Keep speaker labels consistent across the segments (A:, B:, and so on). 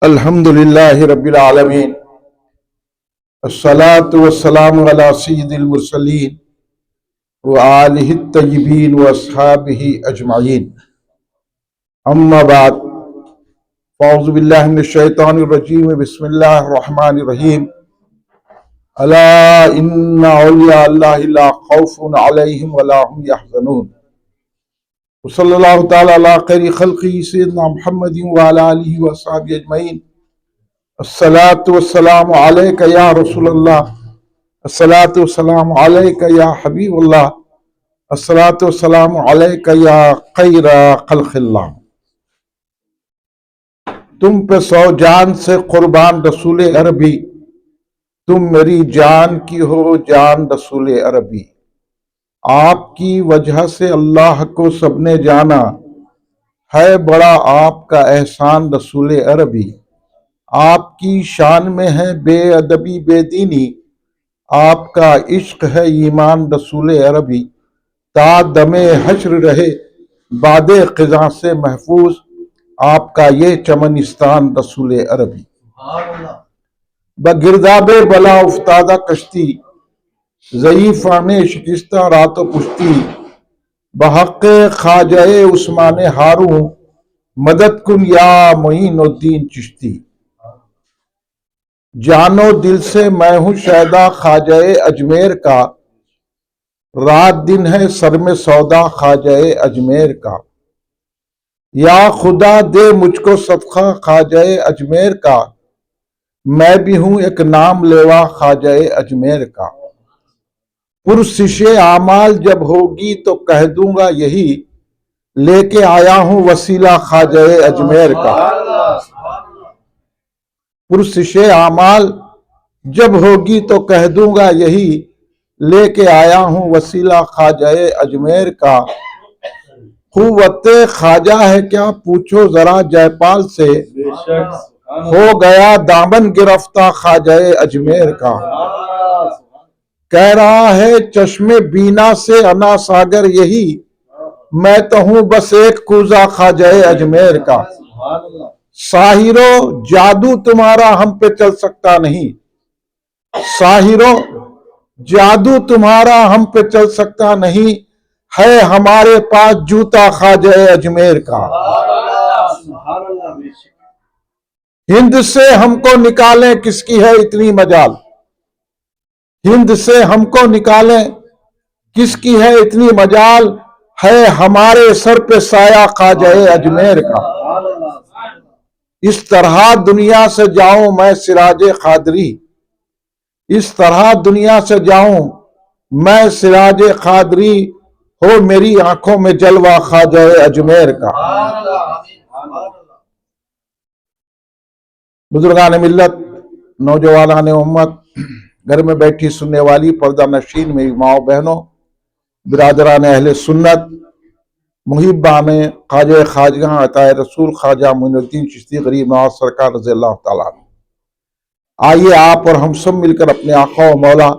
A: الحمد للہ رب العالمین، الصلاة والسلام علی سید المرسلین وآلہ الطیبین واصحابہ اجمعین، اما بعد، فاعوذ باللہ من الشیطان الرجیم، بسم اللہ الرحمن الرحیم۔ الا ان اولیاء اللہ لا خوف علیہم ولا هم یحزنون، وصلی اللہ تعالی علی خیر خلقہ سیدنا محمد وعلی آلہ وصحبہ اجمعین۔ الصلاة والسلام علیک یا رسول اللہ، الصلاة والسلام علیک یا حبیب اللہ، الصلاة والسلام علیک یا خیر خلق اللہ۔ تم پہ 100 جان سے قربان رسول عربی، تم میری جان کی ہو جان رسول عربی۔ آپ کی وجہ سے اللہ کو سب نے جانا، ہے بڑا آپ کا احسان رسول عربی۔ آپ کی شان میں ہے بے ادبی بے دینی، آپ کا عشق ہے ایمان رسول عربی۔ تا دم حشر رہے باد خزاں سے محفوظ، آپ کا یہ چمنستان رسول عربی۔ بگرداب بلا افتادہ کشتی، ضعیفان شکستہ رات و پشتی، بحق خواجہ عثمان ہاروں، مدد کن یا معین الدین چشتی۔ جان و دل سے میں ہوں شیدا خواجہ اجمیر کا، رات دن ہے سر میں سودا خواجہ اجمیر کا۔ یا خدا دے مجھ کو صدقہ خواجہ اجمیر کا، میں بھی ہوں ایک نام لیوا خواجہ اجمیر کا۔ پرسش اعمال جب ہوگی تو کہہ دوں گا یہی، لے کے آیا ہوں وسیلہ خواجہ اجمیر کا۔ پرسش اعمال جب ہوگی تو کہہ دوں گا یہی، لے کے آیا ہوں وسیلہ خواجہ اجمیر کا۔ قوت خواجہ ہے کیا پوچھو ذرا جے پال سے، ہو گیا دامن گرفتہ خواجہ اجمیر کا۔ کہہ رہا ہے چشم بینا سے انا ساگر یہی، میں تو ہوں بس ایک کوزہ خواجہ اجمیر کا۔ ساحرو جادو تمہارا ہم پہ چل سکتا نہیں، ساحرو جادو تمہارا ہم پہ چل سکتا نہیں، ہے ہمارے پاس جوتا خواجہ اجمیر کا۔ ہند سے ہم کو نکالیں کس کی ہے اتنی مجال، ہند سے ہم کو نکالیں کس کی ہے اتنی مجال، ہے ہمارے سر پہ سایہ خواجہ اجمیر کا۔ اس طرح دنیا سے جاؤں میں سراج قادری، اس طرح دنیا سے جاؤں میں سراج قادری، ہو میری آنکھوں میں جلوہ خواجہ اجمیر کا۔ بزرگان ملت، نوجوانان امت، گھر میں بیٹھی سننے والی پردہ نشین میری ماؤں بہنوں، برادران اہل سنت، محبان خواجہ خواجگاں عطا رسول خواجہ معین الدین چشتی غریب نواز سرکار رضی اللہ تعالیٰ عنہ، آئیے آپ اور ہم سب مل کر اپنے آقا و مولا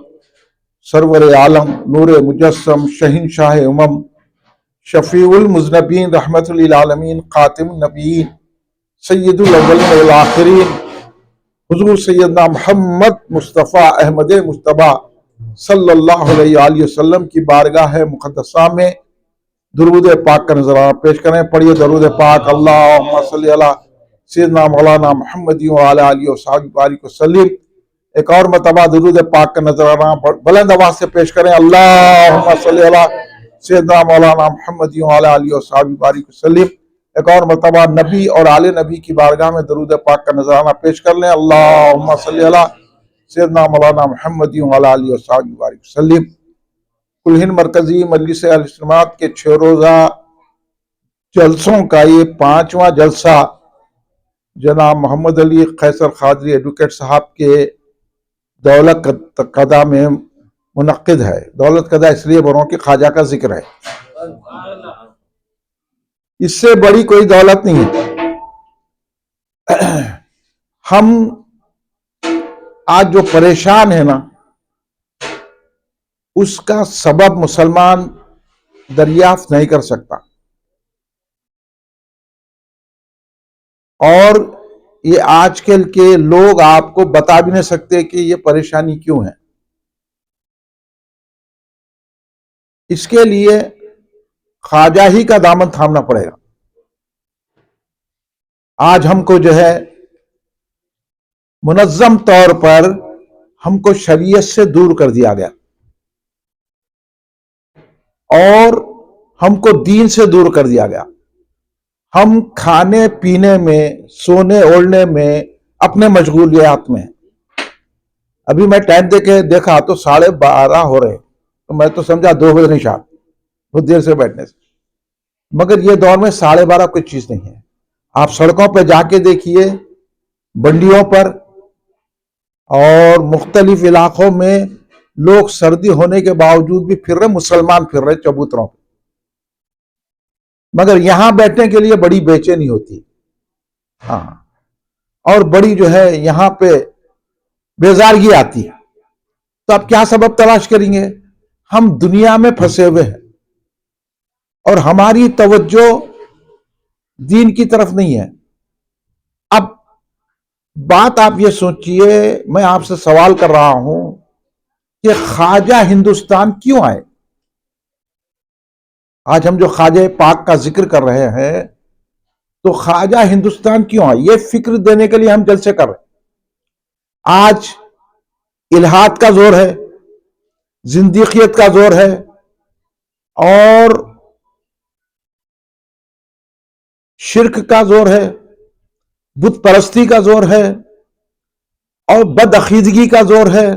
A: سرور عالم نور مجسم شہنشاہ امم شفیع المذنبین رحمت للعالمین خاتم النبیین سید الاولین والآخرین حضور سیدنا محمد مصطفیٰ احمد مجتبیٰ صلی اللہ علیہ وآلہ وسلم کی بارگاہ مقدسہ میں درود پاک کا نذرانہ پیش کریں۔ پڑھیے درود پاک، اللہم صلی علی سیدنا مولانا محمد وعلی آلہ وصحبہ بارک وسلم۔ ایک اور مرتبہ درود پاک کا نذرانہ بلند آواز سے پیش کریں، اللہم صلی علی سیدنا مولانا محمد وعلی آلہ وصحبہ بارک وسلم۔ ایک اور مرتبہ نبی اور آل نبی کی بارگاہ میں درود پاک کا نذرانہ پیش کر لیں، اللہم صلی علی سیدنا مولانا محمد وعلی آلہ وصحبہ بارک وسلم۔ کل ہند مرکزی مجلس اہل سنت کے 6 روزہ جلسوں کا یہ 5واں جلسہ جناب محمد علی قیصر قادری ایڈوکیٹ صاحب کے دولت قضا میں منعقد ہے۔ دولت قضا اس لیے بروں کہ خواجہ کا ذکر ہے، اس سے بڑی کوئی دولت نہیں ہے۔ ہم آج جو پریشان ہیں نا، اس کا سبب مسلمان دریافت نہیں کر سکتا، اور یہ آج کل کے لوگ آپ کو بتا بھی نہیں سکتے کہ یہ پریشانی کیوں ہے. اس کے لیے خواجہ ہی کا دامن تھامنا پڑے گا. آج ہم کو جو ہے منظم طور پر ہم کو شریعت سے دور کر دیا گیا اور ہم کو دین سے دور کر دیا گیا. ہم کھانے پینے میں، سونے اوڑھنے میں، اپنے مشغولیات میں. ابھی میں ٹائم دیکھا تو 12:30 ہو رہے، تو میں تو سمجھا 2 بجے نہیں شاید، بہت دیر سے بیٹھنے سے. مگر یہ دور میں 12:30 کوئی چیز نہیں ہے. آپ سڑکوں پہ جا کے دیکھیے، بنڈیوں پر اور مختلف علاقوں میں لوگ سردی ہونے کے باوجود بھی پھر رہے، مسلمان پھر رہے چبوتروں پہ. مگر یہاں بیٹھنے کے لیے بڑی بے چینی ہوتی، ہاں، اور بڑی جو ہے یہاں پہ بیزارگی آتی ہے. تو اب کیا سبب تلاش کریں گے؟ ہم دنیا میں پھنسے ہوئے ہیں اور ہماری توجہ دین کی طرف نہیں ہے. اب بات آپ یہ سوچئے، میں آپ سے سوال کر رہا ہوں کہ خواجہ ہندوستان کیوں آئے؟ آج ہم جو خواجہ پاک کا ذکر کر رہے ہیں تو خواجہ ہندوستان کیوں آئے؟ یہ فکر دینے کے لیے ہم جلسے کر رہے ہیں. آج الہاد کا زور ہے، زندیقیت کا زور ہے، اور شرک کا زور ہے، بت پرستی کا زور ہے، اور بد عقیدگی کا زور ہے.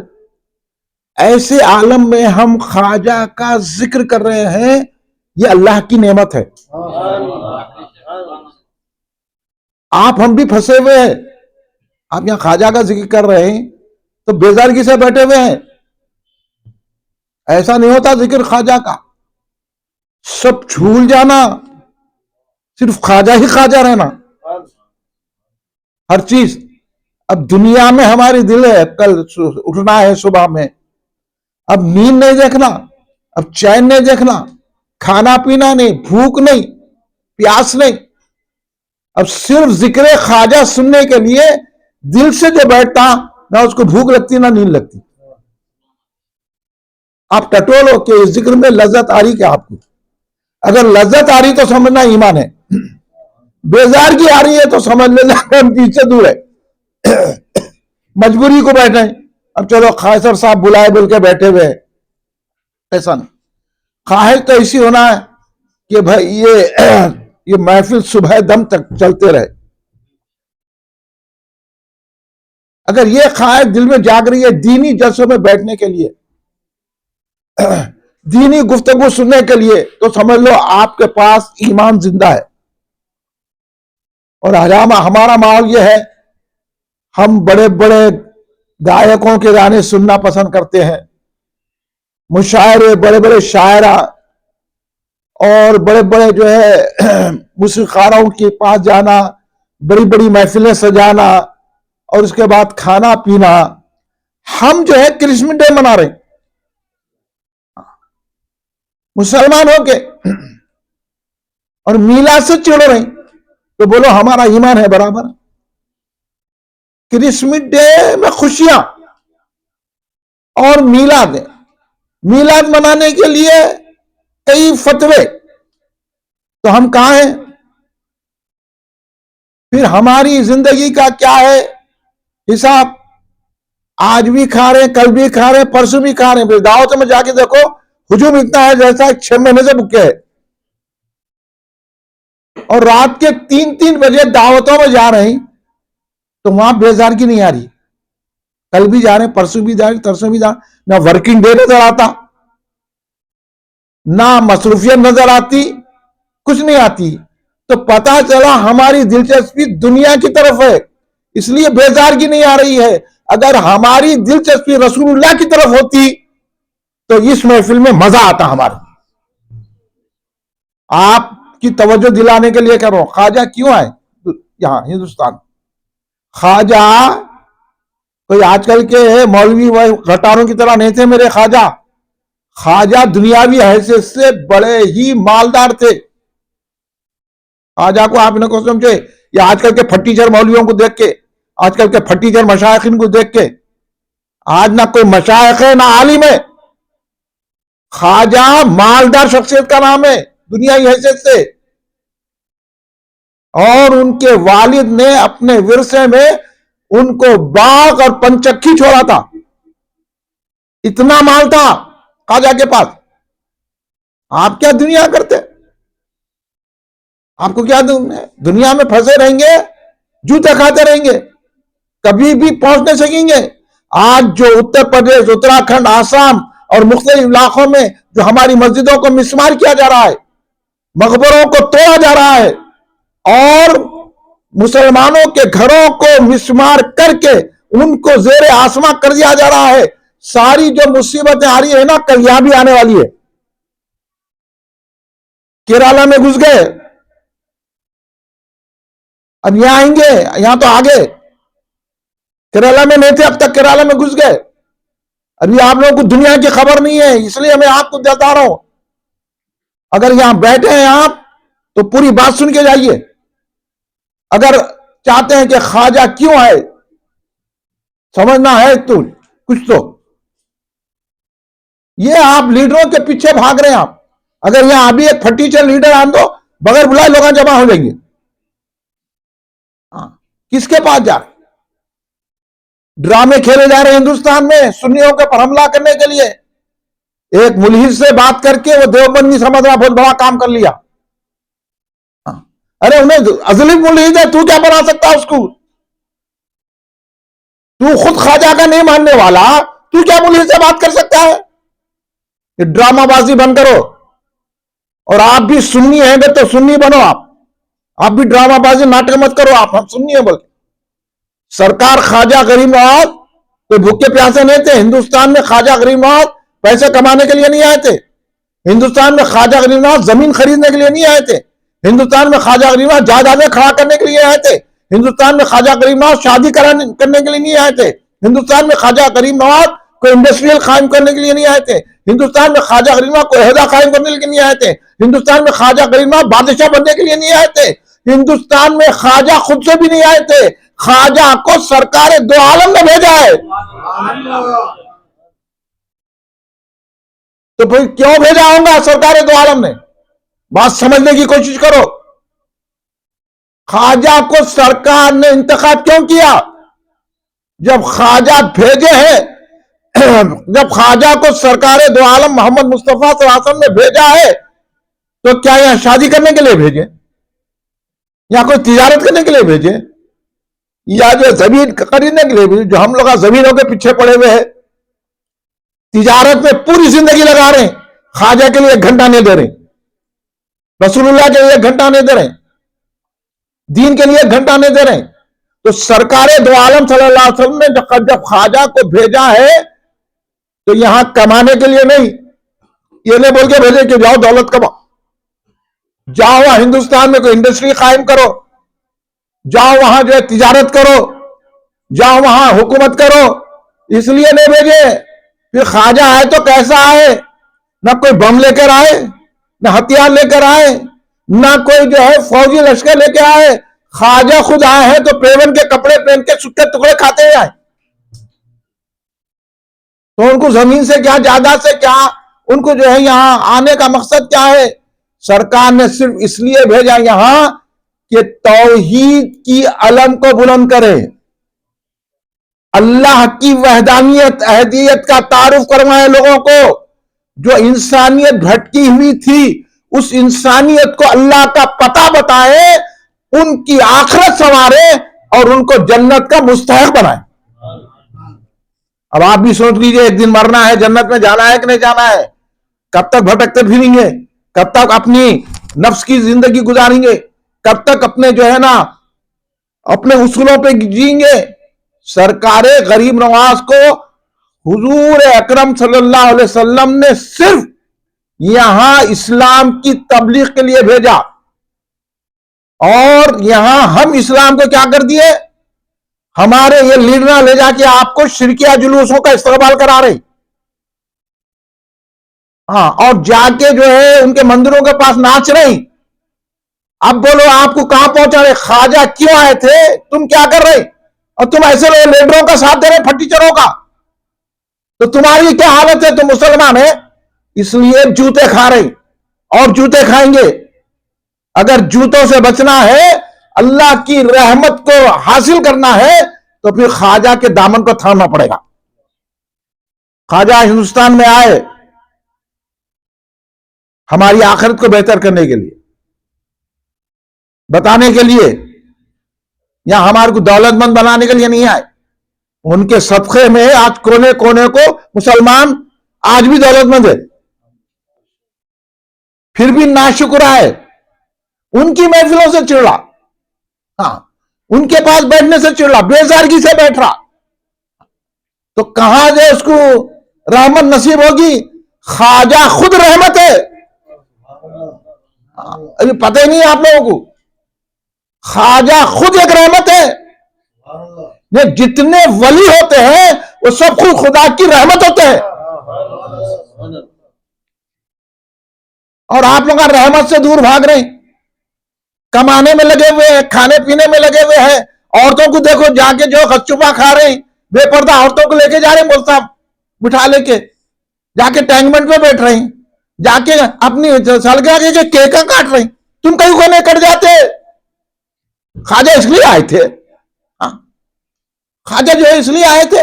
A: ایسے عالم میں ہم خواجہ کا ذکر کر رہے ہیں، یہ اللہ کی نعمت ہے. آپ ہم بھی پھنسے ہوئے ہیں. آپ یہاں خواجہ کا ذکر کر رہے ہیں تو بیزارگی سے بیٹھے ہوئے ہیں. ایسا نہیں ہوتا ذکر خواجہ کا، سب چھول جانا، صرف خواجہ ہی خواجہ رہنا، ہر چیز. اب دنیا میں ہماری دل ہے، کل اٹھنا ہے صبح میں، اب نیند نہیں دیکھنا، اب چین نہیں دیکھنا، کھانا پینا نہیں، بھوک نہیں، پیاس نہیں. اب صرف ذکر خواجہ سننے کے لیے دل سے جو بیٹھتا، نہ اس کو بھوک لگتی نہ نیند لگتی. آپ ٹٹولو کہ اس ذکر میں لذت آ رہی کیا آپ کو؟ اگر لذت آ رہی تو سمجھنا ایمان ہے، بیزارگی آ رہی ہے تو سمجھ لینا ہم دین سے دور ہے. مجبوری کو بیٹھے، اب چلو خواجہ صاحب بلائے بول کے بیٹھے ہوئے. ایسا نہیں. خواہش تو ایسی ہونا ہے کہ بھائی یہ محفل صبح دم تک چلتے رہے. اگر یہ خواہش دل میں جاگ رہی ہے دینی جلسوں میں بیٹھنے کے لیے، دینی گفتگو سننے کے لیے، تو سمجھ لو آپ کے پاس ایمان زندہ ہے. اور ہمارا ماحول یہ ہے، ہم بڑے بڑے گائکوں کے گانے سننا پسند کرتے ہیں، مشاعرے، بڑے بڑے شاعرہ اور بڑے بڑے جو ہے موسیقاروں کے پاس جانا، بڑی بڑی محفلیں سجانا، اور اس کے بعد کھانا پینا. ہم جو ہے کرسمس ڈے منا رہے ہیں مسلمان ہو کے، اور میلاد سے چڑھ رہے ہیں. تو بولو ہمارا ایمان ہے برابر؟ کرسمس ڈے میں خوشیاں اور میلاد ہے. میلاد منانے کے لیے کئی فتوے، تو ہم کہاں ہیں؟ پھر ہماری زندگی کا کیا ہے حساب؟ آج بھی کھا رہے ہیں، کل بھی کھا رہے ہیں، پرسوں بھی کھا رہے ہیں. دعوتوں میں جا کے دیکھو ہجوم اتنا ہے جیسا 6 مہینے سے بھوکے ہے، اور رات کے 3 بجے دعوتوں میں جا رہے ہیں تو وہاں بیزارگی نہیں آ رہی. کل بھی جا رہے ہیں، پرسوں بھی جا رہے ہیں، ترسوں بھی جا رہے ہیں. نہ ورکنگ ڈے نظر آتا، نہ مصروفیت نظر آتی، کچھ نہیں آتی. تو پتا چلا ہماری دلچسپی دنیا کی طرف ہے، اس لیے بیزارگی نہیں آ رہی ہے. اگر ہماری دلچسپی رسول اللہ کی طرف ہوتی تو اس محفل میں مزہ آتا ہمارا. آپ کی توجہ دلانے کے لیے کہہ رہا ہوں، خواجہ کیوں آئے یہاں ہندوستان؟ خواجہ کوئی آج کل کے مولوی غٹاروں کی طرح نہیں تھے میرے خواجہ. خواجہ دنیاوی حیثیت سے بڑے ہی مالدار تھے. خواجہ کو آپ نے کو سمجھے یہ آج کل کے پھٹیچر مولویوں کو دیکھ کے، آج کل کے پھٹیچر مشائخین کو دیکھ کے، آج نہ کوئی مشائخ ہے نہ عالم ہے. خواجہ مالدار شخصیت کا نام ہے دنیائی حیثیت سے، اور ان کے والد نے اپنے ورثے میں ان کو باغ اور پنچکی چھوڑا تھا. اتنا مال تھا خواجہ کے پاس. آپ کیا دنیا کرتے؟ آپ کو کیا دنیا میں پھنسے رہیں گے، جوتے کھاتے رہیں گے، کبھی بھی پہنچ نہیں سکیں گے. آج جو اتر پردیش، اتراکھنڈ، آسام اور مختلف علاقوں میں جو ہماری مسجدوں کو مسمار کیا جا رہا ہے، مقبروں کو توڑا جا رہا ہے، اور مسلمانوں کے گھروں کو مسمار کر کے ان کو زیر آسماں کر دیا جا رہا ہے، ساری جو مصیبتیں آ رہی ہیں نا، کل یہاں بھی آنے والی ہے. کیرالہ میں گھس گئے، اب یہاں آئیں گے. یہاں تو آگے کیرالہ میں نہیں تھے، اب تک کیرالہ میں گھس گئے. ابھی آپ لوگوں کو دنیا کی خبر نہیں ہے، اس لیے میں آپ کو بتا رہا ہوں. اگر یہاں بیٹھے ہیں آپ تو پوری بات سن کے جائیے. اگر چاہتے ہیں کہ خواجہ کیوں ہے، سمجھنا ہے تو کچھ تو. یہ آپ لیڈروں کے پیچھے بھاگ رہے ہیں. آپ اگر یہاں ابھی ایک پھٹیچر لیڈر آن دو، بغیر بلائے لوگ جمع ہو جائیں گے. کس کے پاس جا رہے؟ ڈرامے کھیلے جا رہے ہیں ہندوستان میں سنیوں کے پر حملہ کرنے کے لیے. ایک ملحد سے بات کر کے وہ دیوبندی سمجھ رہا بہت بڑا کام کر لیا. ارے انہیں ازلی ملحد ہے، تو کیا بنا سکتا اس کو؟ تو خود خواجہ کا نہیں ماننے والا، تو کیا ملحد سے بات کر سکتا ہے؟ یہ ڈرامہ بازی بند کرو. اور آپ بھی سنی ہیں گے تو سنی بنو. آپ بھی ڈرامہ بازی ناٹک مت کرو. آپ ہم سنی ہیں بلکہ سرکار خواجہ غریب نواز کوئی بھوکے پیاسے نہیں تھے. ہندوستان میں خواجہ غریب نواز پیسے کمانے کے لیے نہیں آئے تھے. ہندوستان میں خواجہ غریب نواز زمین خریدنے کے لیے نہیں آئے تھے. ہندوستان میں خواجہ غریب نواز جائیدادیں کھڑا کرنے کے لیے آئے تھے. ہندوستان میں خواجہ غریب نواز شادی کرنے کے لیے نہیں آئے تھے. ہندوستان میں خواجہ غریب نواز کوئی انڈسٹریل قائم کرنے کے لیے نہیں آئے تھے. ہندوستان میں خواجہ غریب نواز کوئی عہدہ قائم کرنے کے لیے نہیں آئے تھے. ہندوستان میں خواجہ غریب نواز بادشاہ بننے کے لیے نہیں آئے تھے. ہندوستان میں خواجہ خود سے بھی نہیں آئے تھے. خواجہ کو سرکار دو عالم نے بھیجا ہے. تو پھر کیوں بھیجا ہوگا سرکار دو عالم نے؟ بات سمجھنے کی کوشش کرو. خواجہ کو سرکار نے انتخاب کیوں کیا؟ جب خواجہ بھیجے ہیں، جب خواجہ کو سرکار دو عالم محمد مصطفیٰ صلی اللہ علیہ وسلم نے بھیجا ہے، تو کیا یہاں شادی کرنے کے لیے بھیجے، یا کوئی تجارت کرنے کے لیے بھیجے، یا جو زمین خریدنے کے لیے بھیجے؟ جو ہم لوگ زمینوں کے پیچھے پڑے ہوئے ہیں، تجارت میں پوری زندگی لگا رہے ہیں، خواجہ کے لیے 1 گھنٹہ نہیں دے رہے، رسول اللہ کے لیے 1 گھنٹہ نہیں دے رہے، دین کے لیے 1 گھنٹہ نہیں دے رہے. تو سرکار دو عالم صلی اللہ علیہ وسلم نے جب خواجہ کو بھیجا ہے تو یہاں کمانے کے لیے نہیں، یہ نہیں بول کے بھیجے کہ جاؤ دولت کماؤ، جاؤ وہاں ہندوستان میں کوئی انڈسٹری قائم کرو، جاؤ وہاں جو ہے تجارت کرو، جاؤ وہاں حکومت کرو. اس لیے نہیں بھیجے. پھر خواجہ آئے تو کیسا آئے؟ نہ کوئی بم لے کر آئے، نہ ہتھیار لے کر آئے، نہ کوئی جو ہے فوجی لشکر لے کے آئے. خواجہ خود آئے ہیں تو پیون کے کپڑے پہن کے سکے ٹکڑے کھاتے ہوئے آئے. تو ان کو زمین سے کیا، جائیداد سے کیا، ان کو جو ہے یہاں آنے کا مقصد کیا ہے؟ سرکار نے صرف اس لیے بھیجا یہاں کہ توحید کی علم کو بلند کرے، اللہ کی وحدانیت، احدیت کا تعارف کروائے لوگوں کو. جو انسانیت بھٹکی ہوئی تھی اس انسانیت کو اللہ کا پتہ بتائے، ان کی آخرت سنوارے اور ان کو جنت کا مستحق بنائے. اب آپ بھی سوچ لیجئے، ایک دن مرنا ہے، جنت میں جانا ہے کہ نہیں جانا ہے؟ کب تک بھٹکتے پھریں گے؟ کب تک اپنی نفس کی زندگی گزاریں گے؟ کب تک اپنے جو ہے نا اپنے اصولوں پہ جئیں گے؟ سرکار غریب نواز کو حضور اکرم صلی اللہ علیہ وسلم نے صرف یہاں اسلام کی تبلیغ کے لیے بھیجا، اور یہاں ہم اسلام کو کیا کر دیے؟ ہمارے یہ لیڈر لے جا کے آپ کو شرکیہ جلوسوں کا استقبال کرا رہے، اور جا کے جو ہے ان کے مندروں کے پاس ناچ رہے. اب بولو آپ کو کہاں پہنچا رہے؟ خواجہ کیوں آئے تھے؟ تم کیا کر رہے؟ اور تم ایسے لیڈروں کا ساتھ دے رہے پھٹیچروں کا، تو تمہاری کیا حالت ہے؟ تم مسلمان ہیں اس لیے جوتے کھا رہے اور جوتے کھائیں گے۔ اگر جوتوں سے بچنا ہے، اللہ کی رحمت کو حاصل کرنا ہے، تو پھر خواجہ کے دامن کو تھامنا پڑے گا۔ خواجہ ہندوستان میں آئے ہماری آخرت کو بہتر کرنے کے لیے، بتانے کے لیے، یا ہمارے کو دولت مند بنانے کے لیے نہیں آئے۔ ان کے صدقے میں آج کونے کونے کو مسلمان آج بھی دولت مند ہے، پھر بھی ناشکر ہے، ان کی محفلوں سے چڑ رہا، ہاں ان کے پاس بیٹھنے سے چڑ رہا، بےزارگی سے بیٹھ رہا، تو کہاں جو اس کو رحمت نصیب ہوگی؟ خواجہ خود رحمت ہے۔ ابھی پتہ ہی نہیں ہے آپ لوگوں کو، خواجہ خود ایک رحمت ہے۔ یہ جتنے ولی ہوتے ہیں وہ سب خود خدا کی رحمت ہوتے ہیں، اور آپ لوگ رحمت سے دور بھاگ رہے ہیں، کمانے میں لگے ہوئے ہیں، کھانے پینے میں لگے ہوئے ہیں۔ عورتوں کو دیکھو جا کے جو غچپا کھا رہے ہیں، بے پردہ عورتوں کو لے کے جا رہے ہیں، مول صاحب بٹھا لے کے جا کے ٹینگمنٹ میں بیٹھ رہے ہیں، جا کے اپنی سالگرہ کے کیکاں کاٹ رہے ہیں۔ تم کہیں کونے کٹ جاتے؟ خواجہ اس لیے آئے تھے، خواجہ جو ہے اس لیے آئے تھے۔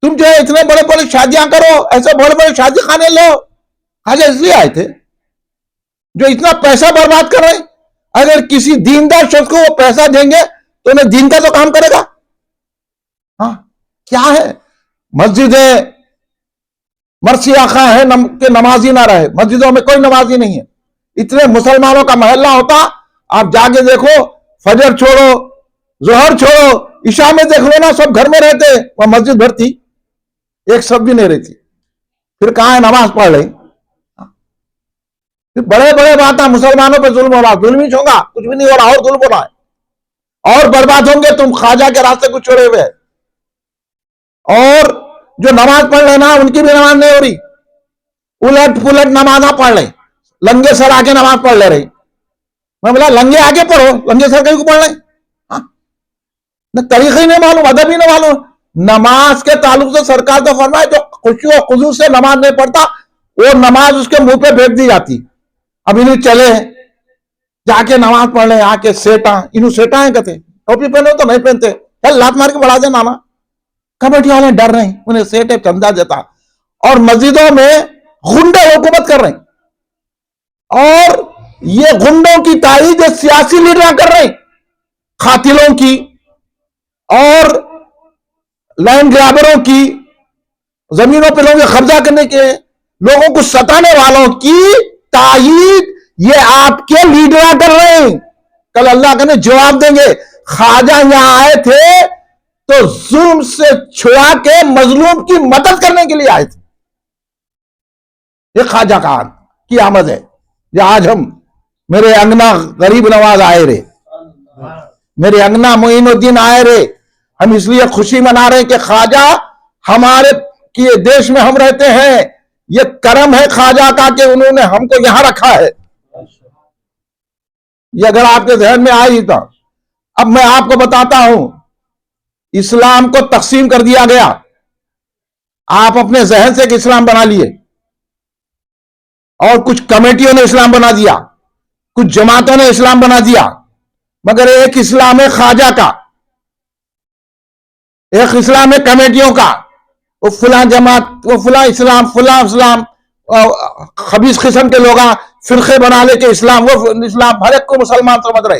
A: تم جو ہے اتنے بڑے بڑے شادیاں کرو، ایسے بڑے بڑے شادی خانے لو، خواجہ اس لیے آئے تھے جو اتنا پیسہ برباد کر رہے ہیں۔ اگر کسی دیندار شخص کو وہ پیسہ دیں گے تو انہیں دین کا تو کام کرے گا۔ ہاں کیا ہے؟ مسجد ہے، مرسی آخا ہے کہ نمازی نہ رہے، مسجدوں میں کوئی نمازی نہیں ہے۔ اتنے مسلمانوں کا محلہ ہوتا، آپ جا کے دیکھو، فجر چھوڑو، ظہر چھوڑو، عشاء میں دیکھ لو نا، سب گھر میں رہتے، وہ مسجد بھرتی، ایک سب بھی نہیں رہتی۔ پھر کہاں ہے نماز پڑھ رہے؟ بڑے بڑے باتیں مسلمانوں پہ ظلم ہو رہا، ظلم ہی ہوگا، کچھ بھی نہیں ہو رہا، اور ظلم ہو رہا ہے، اور برباد ہوں گے تم خواجہ کے راستے کو چھوڑے ہوئے۔ اور جو نماز پڑھ رہے نا، ان کی بھی نماز نہیں ہو رہی، الٹ پلٹ نمازاں پڑھ رہے، لنگے سر آ کے نماز پڑھ لے رہے۔ میں بولا لنگے آگے پڑھو، لنگے سر کہیں کو پڑھ رہے؟ نہ طریقہ ہی نہیں معلوم، ادب ہی نہیں معلوم۔ نماز کے تعلق سے سرکار کا فرمایا جو خشوع و خضوع سے نماز نہیں پڑھتا، وہ نماز اس کے منہ پہ پھینک دی جاتی۔ اب انہیں چلے جا کے نماز پڑھ لیں، آ کے سیٹاں، انہوں سیٹاں ہیں کہتے، ٹوپی پہنے تو نہیں پہنتے، لات مار کے بڑھا دے نانا، کمیٹی والے ڈر رہے ہیں، انہیں سیٹ چندہ دیتا، اور مسجدوں میں غنڈے حکومت کر رہے ہیں، اور یہ غنڈوں کی تائید سیاسی لیڈراں کر رہے ہیں، قاتلوں کی اور لینڈ گرابروں کی، زمینوں پہ لوگوں قبضہ کرنے کے، لوگوں کو ستانے والوں کی تائید یہ آپ کے لیڈراں کر رہے ہیں۔ کل اللہ کا نے جواب دیں گے۔ خواجہ یہاں آئے تھے تو ظلم سے چھڑا کے مظلوم کی مدد کرنے کے لیے آئے تھے۔ یہ خواجہ کی آمد ہے۔ یہ آج ہم میرے انگنا غریب نواز آئے رے، میرے انگنا معین الدین آئے رے، ہم اس لیے خوشی منا رہے ہیں کہ خواجہ ہمارے دیش میں ہم رہتے ہیں، یہ کرم ہے خواجہ کا کہ انہوں نے ہم کو یہاں رکھا ہے۔ یہ اگر آپ کے ذہن میں آئی تھا، اب میں آپ کو بتاتا ہوں، اسلام کو تقسیم کر دیا گیا، آپ اپنے ذہن سے ایک اسلام بنا لیے، اور کچھ کمیٹیوں نے اسلام بنا دیا، کچھ جماعتوں نے اسلام بنا دیا، مگر ایک اسلام ہے خواجہ کا، ایک اسلام ہے کمیٹیوں کا، وہ فلاں جماعت، وہ فلاں اسلام، فلاں اسلام، خبیث قسم کے لوگ فرقے بنا لے کے اسلام، وہ اسلام، ہر ایک کو مسلمان سمجھ رہے،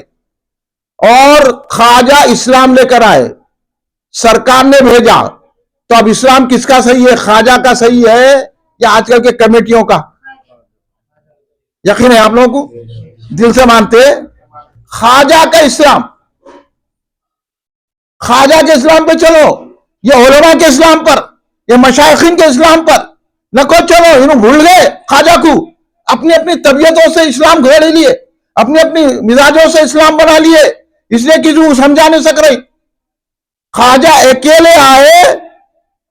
A: اور خواجہ اسلام لے کر آئے، سرکار نے بھیجا، تو اب اسلام کس کا صحیح ہے؟ خواجہ کا صحیح ہے یا آج کل کے کمیٹیوں کا؟ یقین ہے آپ لوگوں کو؟ دل سے مانتے خواجہ کا اسلام، خواجہ کے اسلام پہ چلو، یہ علماء کے اسلام پر، یہ مشائخین کے اسلام پر نہ کو چلو، انہوں بھول گئے خواجہ کو، اپنی اپنی طبیعتوں سے اسلام گھوڑ لیے، اپنی اپنی مزاجوں سے اسلام بنا لیے، اس لیے کہ جو سمجھا نہیں سک رہی۔ خواجہ اکیلے آئے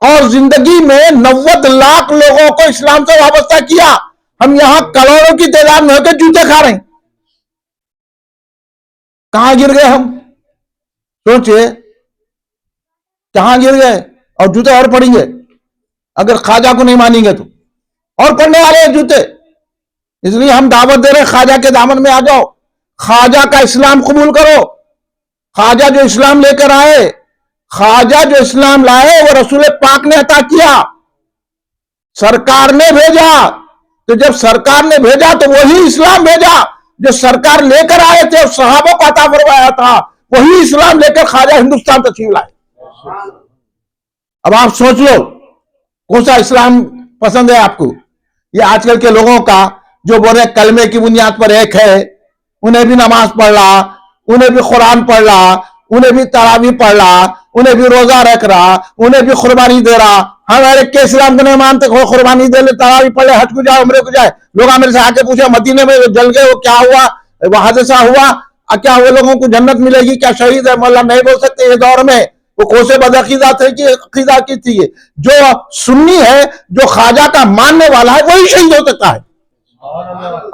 A: اور زندگی میں 90 لاکھ لوگوں کو اسلام سے وابستہ کیا۔ ہم یہاں کروڑوں کی تعداد میں ہو کے جوتے کھا رہے ہیں۔ کہاں گر گئے ہم؟ سوچئے کہاں گر گئے، اور جوتے اور پڑیں گے اگر خواجہ کو نہیں مانیں گے تو، اور پڑھنے والے ہیں جوتے۔ اس لیے ہم دعوت دے رہے ہیں خواجہ کے دامن میں آ جاؤ، خواجہ کا اسلام قبول کرو۔ خواجہ جو اسلام لے کر آئے، خواجہ جو اسلام لائے وہ رسول پاک نے عطا کیا، سرکار نے بھیجا۔ تو جب سرکار نے بھیجا تو وہی اسلام بھیجا جو سرکار لے کر آئے تھے اور صحابوں کو عطا فرمایا تھا، وہی اسلام لے کر خواجہ ہندوستان تشریف لائے۔ اب آپ سوچ لو کون سا اسلام پسند ہے آپ کو؟ یہ آج کل کے لوگوں کا جو بولے کلمے کی بنیاد پر ایک ہے، انہیں بھی نماز پڑھ رہا، انہیں بھی قرآن پڑھ رہا، انہیں بھی تراویح پڑھ رہا، انہیں بھی روزہ رکھ رہا، انہیں بھی قربانی دے رہا۔ ہمارے کے اسلام کو نہیں مانتے، قربانی دے لے، تراویح پڑھ لے، حج کو جائے، عمرے کو جائے۔ لوگ میرے سے آ کے پوچھے مدینے میں جل گئے وہ کیا ہوا، وہ حادثہ ہوا، کیا وہ لوگوں کو جنت ملے گی، کیا شہید ہے؟ مولا نہیں بول سکتے یہ دور میں، وہ کوسے بدعقیدہ تھے کہ عقیدہ کی تھی۔ جو سنی ہے، جو خواجہ کا ماننے والا ہے، وہی شہید ہو سکتا ہے۔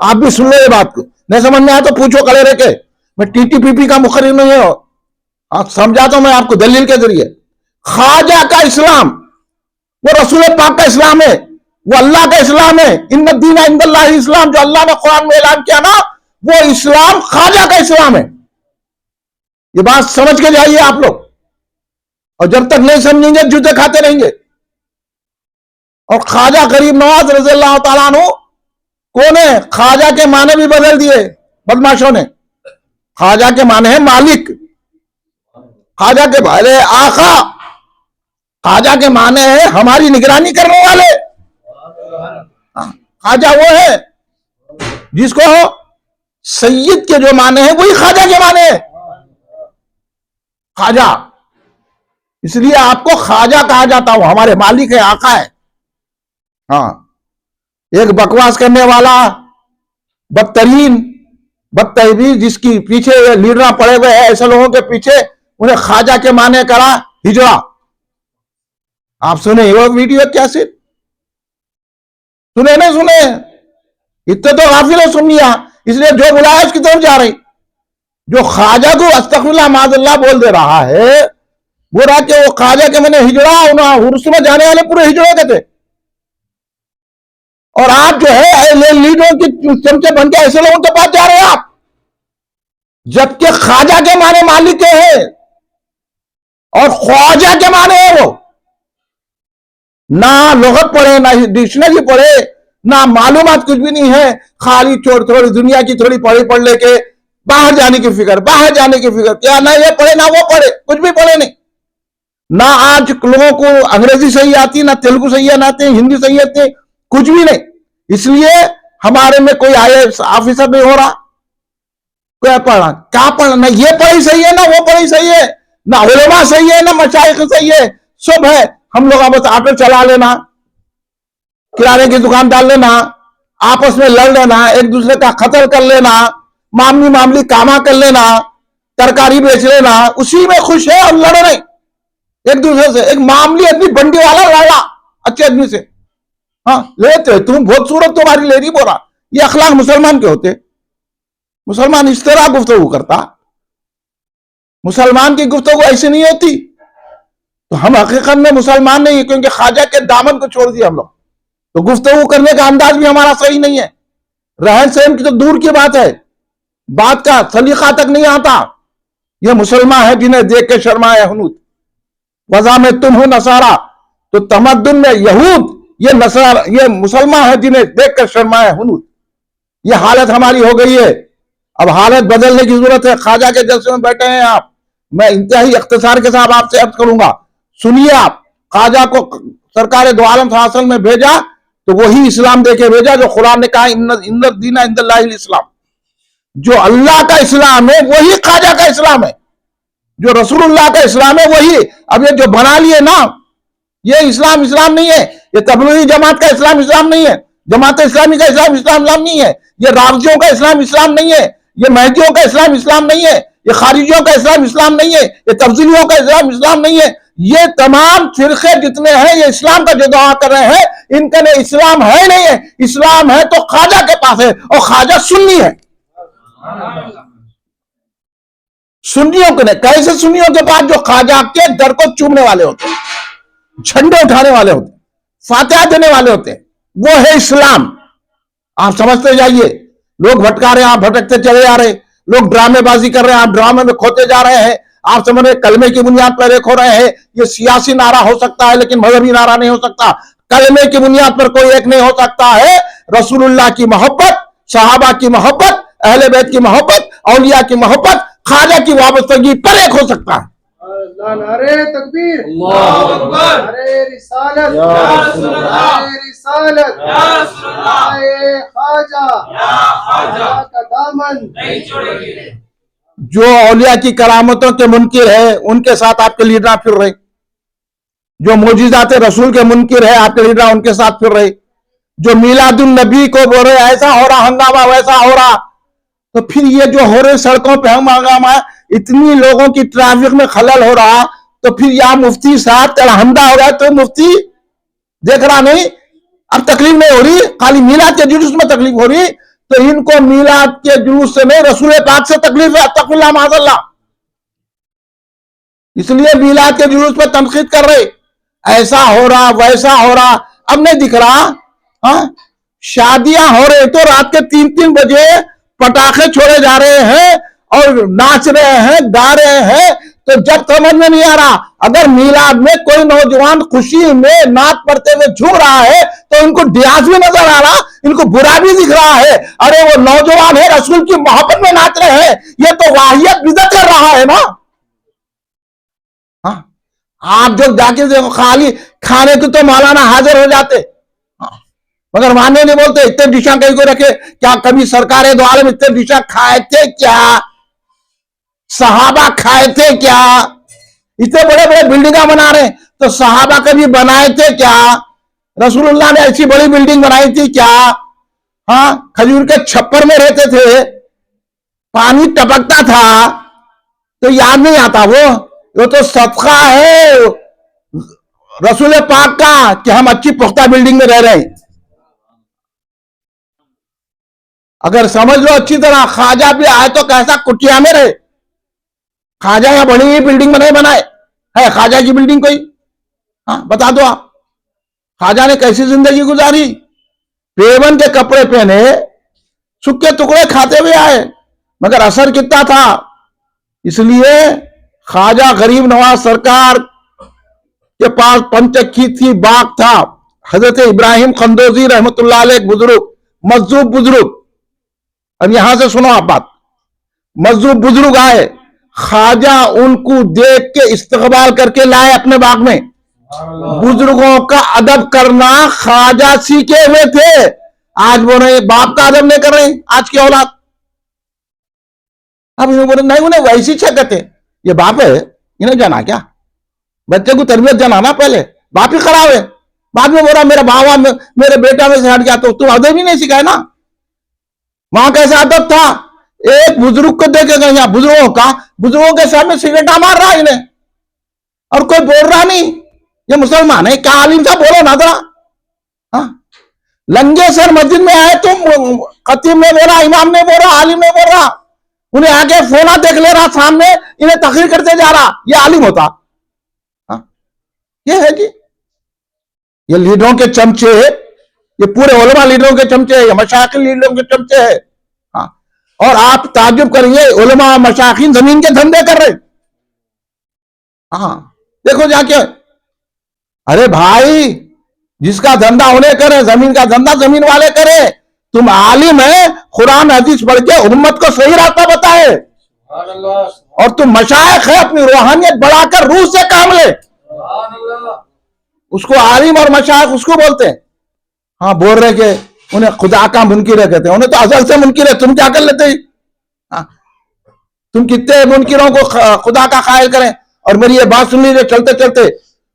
A: آپ بھی سن لو یہ بات کو، نہیں سمجھ میں آیا تو پوچھو کلے رہ کے، میں ٹی ٹی پی پی کا مقرر نہیں ہوں، آپ سمجھاتا ہوں میں آپ کو دلیل کے ذریعے۔ خواجہ کا اسلام وہ رسول پاک کا اسلام ہے، وہ اللہ کا اسلام ہے۔ ان الدین عند اللہ اسلام، جو اللہ نے قرآن میں اعلان کیا نا، وہ اسلام خواجہ کا اسلام ہے۔ یہ بات سمجھ کے جائیے آپ لوگ، اور جب تک نہیں سمجھیں گے جوتے کھاتے رہیں گے۔ اور خواجہ غریب نواز رضی اللہ تعالیٰ عنہ کون ہے؟ خواجہ کے معنی بھی بدل دیے بدماشوں نے۔ خواجہ کے معنی ہے مالک، خواجہ کے بھائی آقا، خواجہ کے معنی ہے ہماری نگرانی کرنے والے۔ خواجہ وہ ہے جس کو سید کے جو معنی ہے وہی خواجہ کے معنی ہے۔ خواجہ، اس لیے آپ کو خواجہ کہا جاتا ہوں، ہمارے مالک ہے، آقا ہے۔ ہاں، ایک بکواس کرنے والا بدترین جس کی پیچھے لیڈر پڑے ہوئے ہیں، ایسے لوگوں کے پیچھے انہیں خواجہ کے معنی کرا ہجڑا۔ آپ سنیں وہ ویڈیو کیسے سنے؟ نہیں سنے؟ اتنے تو غافل ہے سنیا، اس لیے جو بلایا اس کی طرف جا رہی۔ جو خواجہ کو استغفر اللہ معاذ اللہ بول دے رہا ہے، وہ رہا کہ وہ خواجہ کے معنی ہجڑا، عرس میں جانے والے پورے ہجڑے کے تھے۔ اور آپ جو ہے لیڈروں کی چمچے بن کے ایسے لوگوں کے پاس جا رہے ہیں آپ، جبکہ خواجہ کے معنی مالک ہے اور خواجہ کے معنی ہے وہ۔ نہ لغت پڑھے، نہ ڈکشنری پڑھے، نہ معلومات کچھ بھی نہیں ہے، خالی تھوڑی دنیا کی تھوڑی پڑھ لے کے باہر جانے کی فکر، باہر جانے کی فکر، کیا نہ یہ پڑھے نہ وہ پڑھے، کچھ بھی پڑھے نہیں۔ نہ آج لوگوں کو انگریزی صحیح آتی، نہ تیلگو صحیح آتی، ہندی صحیح آتی، کچھ بھی نہیں۔ اس لیے ہمارے میں کوئی IAS آفیسر نہیں ہو رہا، کوئی پڑھا کیا پڑھا، نہ یہ پڑھی صحیح ہے، نہ وہ پڑھی صحیح ہے، نہ علماء صحیح ہے، نہ مشائخ صحیح ہے، سب ہے۔ ہم لوگ بس آٹو چلا لینا، کرانے کی دکان ڈال لینا، آپس میں لڑ لینا، ایک دوسرے کا قتل کر لینا، معمولی کاما کر لینا، ترکاری بیچ لینا، اسی میں خوش ہے، اور لڑ رہے ایک دوسرے سے۔ ایک معمولی آدمی بنڈی والا لڑا اچھے آدمی سے، ہاں لیتے تم بہت صورت تمہاری لے رہی بولا۔ یہ اخلاق مسلمان کے ہوتے؟ مسلمان اس طرح گفتگو کرتا؟ مسلمان کی گفتگو ایسی نہیں ہوتی۔ تو ہم حقیقت میں مسلمان نہیں ہیں، کیونکہ خواجہ کے دامن کو چھوڑ دیا ہم لوگ، تو گفتگو کرنے کا انداز بھی ہمارا صحیح نہیں ہے، رہن سہن کی تو دور کی بات ہے، بات کا سلیقہ تک نہیں آتا۔ یہ مسلمان ہے جنہیں دیکھ کے شرمائے ہنود، وضع میں تم ہو نصارہ، تو تمدن میں یہود، یہ مسلمان ہے جنہیں دیکھ کر شرمائے ہنود۔ یہ حالت ہماری ہو گئی ہے، اب حالت بدلنے کی ضرورت ہے۔ خواجہ کے جلسے میں بیٹھے ہیں آپ، میں انتہائی اختصار کے ساتھ آپ سے عرض کروں گا، سنیے آپ۔ خواجہ کو سرکار دو عالم صلی اللہ علیہ وسلم نے بھیجا تو وہی اسلام دے کے بھیجا جو قرآن نے کہا ان الدین عند اللہ الاسلام۔ جو اللہ کا اسلام ہے وہی خواجہ کا اسلام ہے، جو رسول اللہ کا اسلام ہے وہی۔ اب یہ جو بنا لیے نا، یہ اسلام نہیں ہے، یہ تبلیغی جماعت کا اسلام نہیں ہے، جماعت اسلامی کا اسلام نہیں ہے، یہ رافضیوں کا اسلام نہیں ہے، یہ مہدیوں کا اسلام نہیں ہے، یہ خارجیوں کا اسلام نہیں ہے، یہ تفضیلیوں کا اسلام نہیں ہے۔ یہ تمام فرقے جتنے ہیں یہ اسلام کا جو دعا کر رہے ہیں، ان کا اسلام ہے نہیں ہے۔ اسلام ہے تو خواجہ کے پاس ہے، اور خواجہ سنی ہے۔ سنیوں کے نہیں. کیسے سنیوں کے پاس جو خواجہ کے در کو چومنے والے ہوتے ہیں, جھنڈے اٹھانے والے ہوتے ہیں, فاتحہ دینے والے ہوتے ہیں, وہ ہے اسلام. آپ سمجھتے جائیے. لوگ بھٹکا رہے ہیں, آپ بھٹکتے چلے جا رہے. لوگ ڈرامے بازی کر رہے ہیں, آپ ڈرامے میں کھوتے جا رہے ہیں. آپ سمجھ رہے کلمے کی بنیاد پر ایک ہو رہے ہیں. یہ سیاسی نعرہ ہو سکتا ہے لیکن مذہبی نعرہ نہیں ہو سکتا. کلمے کی بنیاد پر کوئی ایک نہیں ہو سکتا ہے. رسول اللہ کی محبت, صحابہ کی محبت, اہل بیت کی محبت, اولیاء کی محبت, خواجہ کی وابستگی پر ایک ہو سکتا ہے.
B: نعرے تکبیر، اللہ اکبر، نعرے رسالت، یا رسول اللہ، نعرے رسالت، یا رسول اللہ، نعرے خواجہ، یا خواجہ کا دامن نہیں چھوڑیں گے.
A: جو اولیاء کی کرامتوں کے منکر ہے ان کے ساتھ آپ کے لیڈر پھر رہے. جو معجزات رسول کے منکر ہے آپ کے لیڈر ان کے ساتھ پھر رہے. جو میلاد النبی کو بول رہے ایسا ہو رہا ہنگامہ ویسا ہو رہا, تو پھر یہ جو ہو رہے سڑکوں پہ ہنگامہ, اتنی لوگوں کی ٹریفک میں خلل ہو رہا, تو پھر یا مفتی صاحب تلحمدہ ہو رہا ہے تو مفتی دیکھ رہا نہیں. اب تکلیف نہیں ہو رہی, خالی میلاد کے جلوس میں تکلیف ہو رہی, تو ان کو میلاد کے جلوس سے نہیں رسول پاک سے تکلیف ہے. اتق اللہ معاذ اللہ. اس لیے میلاد کے جلوس پہ تنقید کر رہے, ایسا ہو رہا ویسا ہو رہا. اب نہیں دکھ رہا, شادیاں ہو رہے تو رات کے 3 بجے پٹاخے چھوڑے جا رہے ہیں اور ناچ رہے ہیں, گا رہے ہیں. تو جب سمجھ میں نہیں آ رہا, اگر میلاد میں کوئی نوجوان خوشی میں نعت پڑھتے ہوئے جھوم رہا ہے تو ان کو ڈیاس بھی نظر آ رہا, ان کو برا بھی دکھ رہا ہے. ارے وہ نوجوان ہے, رسول کی محبت میں ناچ رہے ہیں, یہ تو واہیت بدعت کر رہا ہے نا. آپ جو جا کے دیکھو خالی کھانے کو تو مولانا حاضر ہو جاتے, مگر ماننے نہیں بولتے. اتنے ڈشاں کہیں کو رکھے, کیا کبھی سرکار دو عالم اتنے ڈشاں کھائے تھے کیا؟ صحابہ کھائے تھے کیا؟ اتنے بڑے بڑے بلڈنگاں بنا رہے ہیں, تو صحابہ کبھی بنائے تھے کیا؟ رسول اللہ نے ایسی بڑی بلڈنگ بنائی تھی کیا؟ کھجور کے چھپر میں رہتے تھے, پانی ٹپکتا تھا, تو یاد نہیں آتا وہ تو صدقہ ہے رسول پاک کا کہ ہم اچھی پختہ بلڈنگ میں رہ رہے ہیں. اگر سمجھ لو اچھی طرح, خواجہ بھی آئے تو کیسا کٹیا میں رہے. خواجہ یہاں بڑی ہی بلڈنگ میں نہیں بنائے, ہے خواجہ کی بلڈنگ کوئی؟ بتا دو آپ, خواجہ نے کیسی زندگی گزاری؟ پیون کے کپڑے پہنے, سکے ٹکڑے کھاتے ہوئے آئے, مگر اثر کتنا تھا. اس لیے خواجہ غریب نواز سرکار کے پاس پنچکی تھی, باغ تھا. حضرت ابراہیم خندوزی رحمت اللہ علیہ ایک بزرگ, مجذوب بزرگ, اب یہاں سے سنو آپ بات, مجذوب بزرگ آئے, خواجہ ان کو دیکھ کے استقبال کر کے لائے اپنے باغ میں. بزرگوں کا ادب کرنا خواجہ سیکھے ہوئے تھے. آج وہ رہے باپ کا ادب نہیں کر رہے آج کی اولاد. اب انہوں بولے نہیں, انہیں ویسی چھکت ہے, یہ باپ ہے انہیں جانا کیا؟ بچے کو تربیت جانا پہلے, باپ ہی خراب ہے. بعد میں بولا میرا باوا میرے بیٹا میں سے ہٹ گیا, تو تم ادب ہی نہیں سکھائے نا. وہاں کیسا ادب تھا؟ ایک بزرگ کو دیکھے گا, یہاں بزرگوں کے سامنے سگریٹا مار رہا انہیں, اور کوئی بول رہا نہیں. یہ مسلمان ہے کیا؟ عالم صاحب بولو نا ذرا. لنگے سر مسجد میں آئے, تم خطیب نے بولا, امام نے بولا, عالم نے بول رہا, انہیں آگے فونا دیکھ لے رہا سامنے, انہیں تقریر کرتے جا رہا. یہ عالم ہوتا؟ یہ ہے جی, یہ لیڈروں کے چمچے, یہ پورے علماء لیڈروں کے چمچے, یہ مشائخ لیڈروں کے چمچے ہے. اور آپ تعجب کریے, علماء مشائخین زمین کے دھندے کر رہے. دیکھو جا کے, ارے بھائی جس کا دھندا انہیں کرے, زمین کا دھندا زمین والے کرے. تم عالم ہے, قرآن حدیث پڑھ کے امت کو صحیح راستہ بتائے, اور تم مشائخ ہے, اپنی روحانیت بڑھا کر روح سے کام لے. اس کو عالم اور مشائخ اس کو بولتے ہیں. بول رہے کہ انہیں خدا کا منکر ہے, کہتے ہیں انہیں تو ازل سے منکر ہے. تم کیا کر لیتے؟ تم کتنے منکروں کو خدا کا قائل کریں. اور میری یہ بات سن لیجیے چلتے چلتے,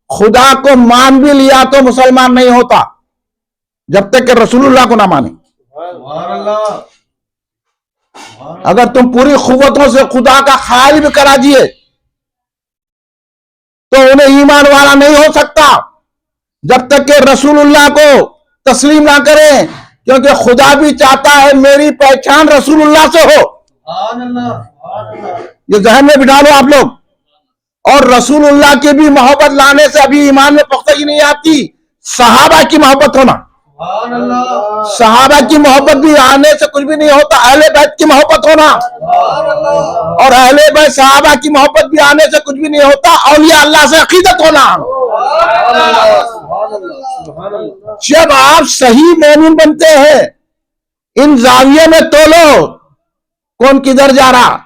A: خدا کو مان بھی لیا تو مسلمان نہیں ہوتا جب تک کہ رسول اللہ کو نہ مانے. اگر تم پوری قوتوں سے خدا کا قائل بھی کرا دیے تو انہیں ایمان والا نہیں ہو سکتا جب تک کہ رسول اللہ کو تسلیم نہ کریں, کیونکہ خدا بھی چاہتا ہے میری پہچان رسول اللہ سے ہو. یہ ذہن میں بٹھا لو آپ لوگ. اور رسول اللہ کی بھی محبت لانے سے ابھی ایمان میں پختگی نہیں آتی. صحابہ کی محبت ہونا, صحابہ کی محبت بھی آنے سے کچھ بھی نہیں ہوتا. اہل بیت کی محبت ہونا, اور اہل بیت صحابہ کی محبت بھی آنے سے کچھ بھی نہیں ہوتا. اولیاء اللہ سے عقیدت ہونا. جب آپ صحیح مومن بنتے ہیں, ان زاویے میں تولو کون کدھر جا رہا.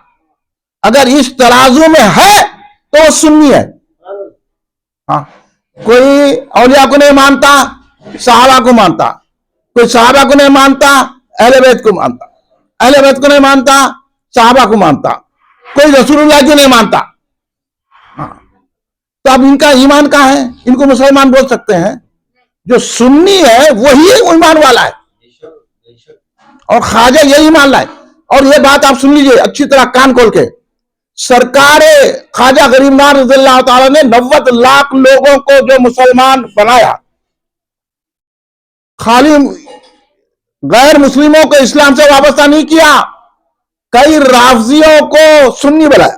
A: اگر اس ترازو میں ہے تو وہ سنی ہے. ہاں, کوئی اولیاء کو نہیں مانتا, صحابہ کو مانتا. کوئی صحابہ کو نہیں مانتا, اہل بیت کو مانتا. اہل بیت کو نہیں مانتا, صحابہ کو مانتا. کوئی رسول اللہ کو نہیں مانتا. ہاں, تو اب ان کا ایمان کہاں ہے؟ ان کو مسلمان بول سکتے ہیں؟ جو سنی ہے وہی ایمان والا ہے, اور خواجہ یہی ایمان لائے. اور یہ بات آپ سن لیجئے اچھی طرح کان کھول کے. سرکار خواجہ غریب نواز رضی اللہ تعالیٰ نے 90 لاکھ لوگوں کو جو مسلمان بنایا, خالی غیر مسلموں کو اسلام سے وابستہ نہیں کیا, کئی رافضیوں کو سنی بنایا,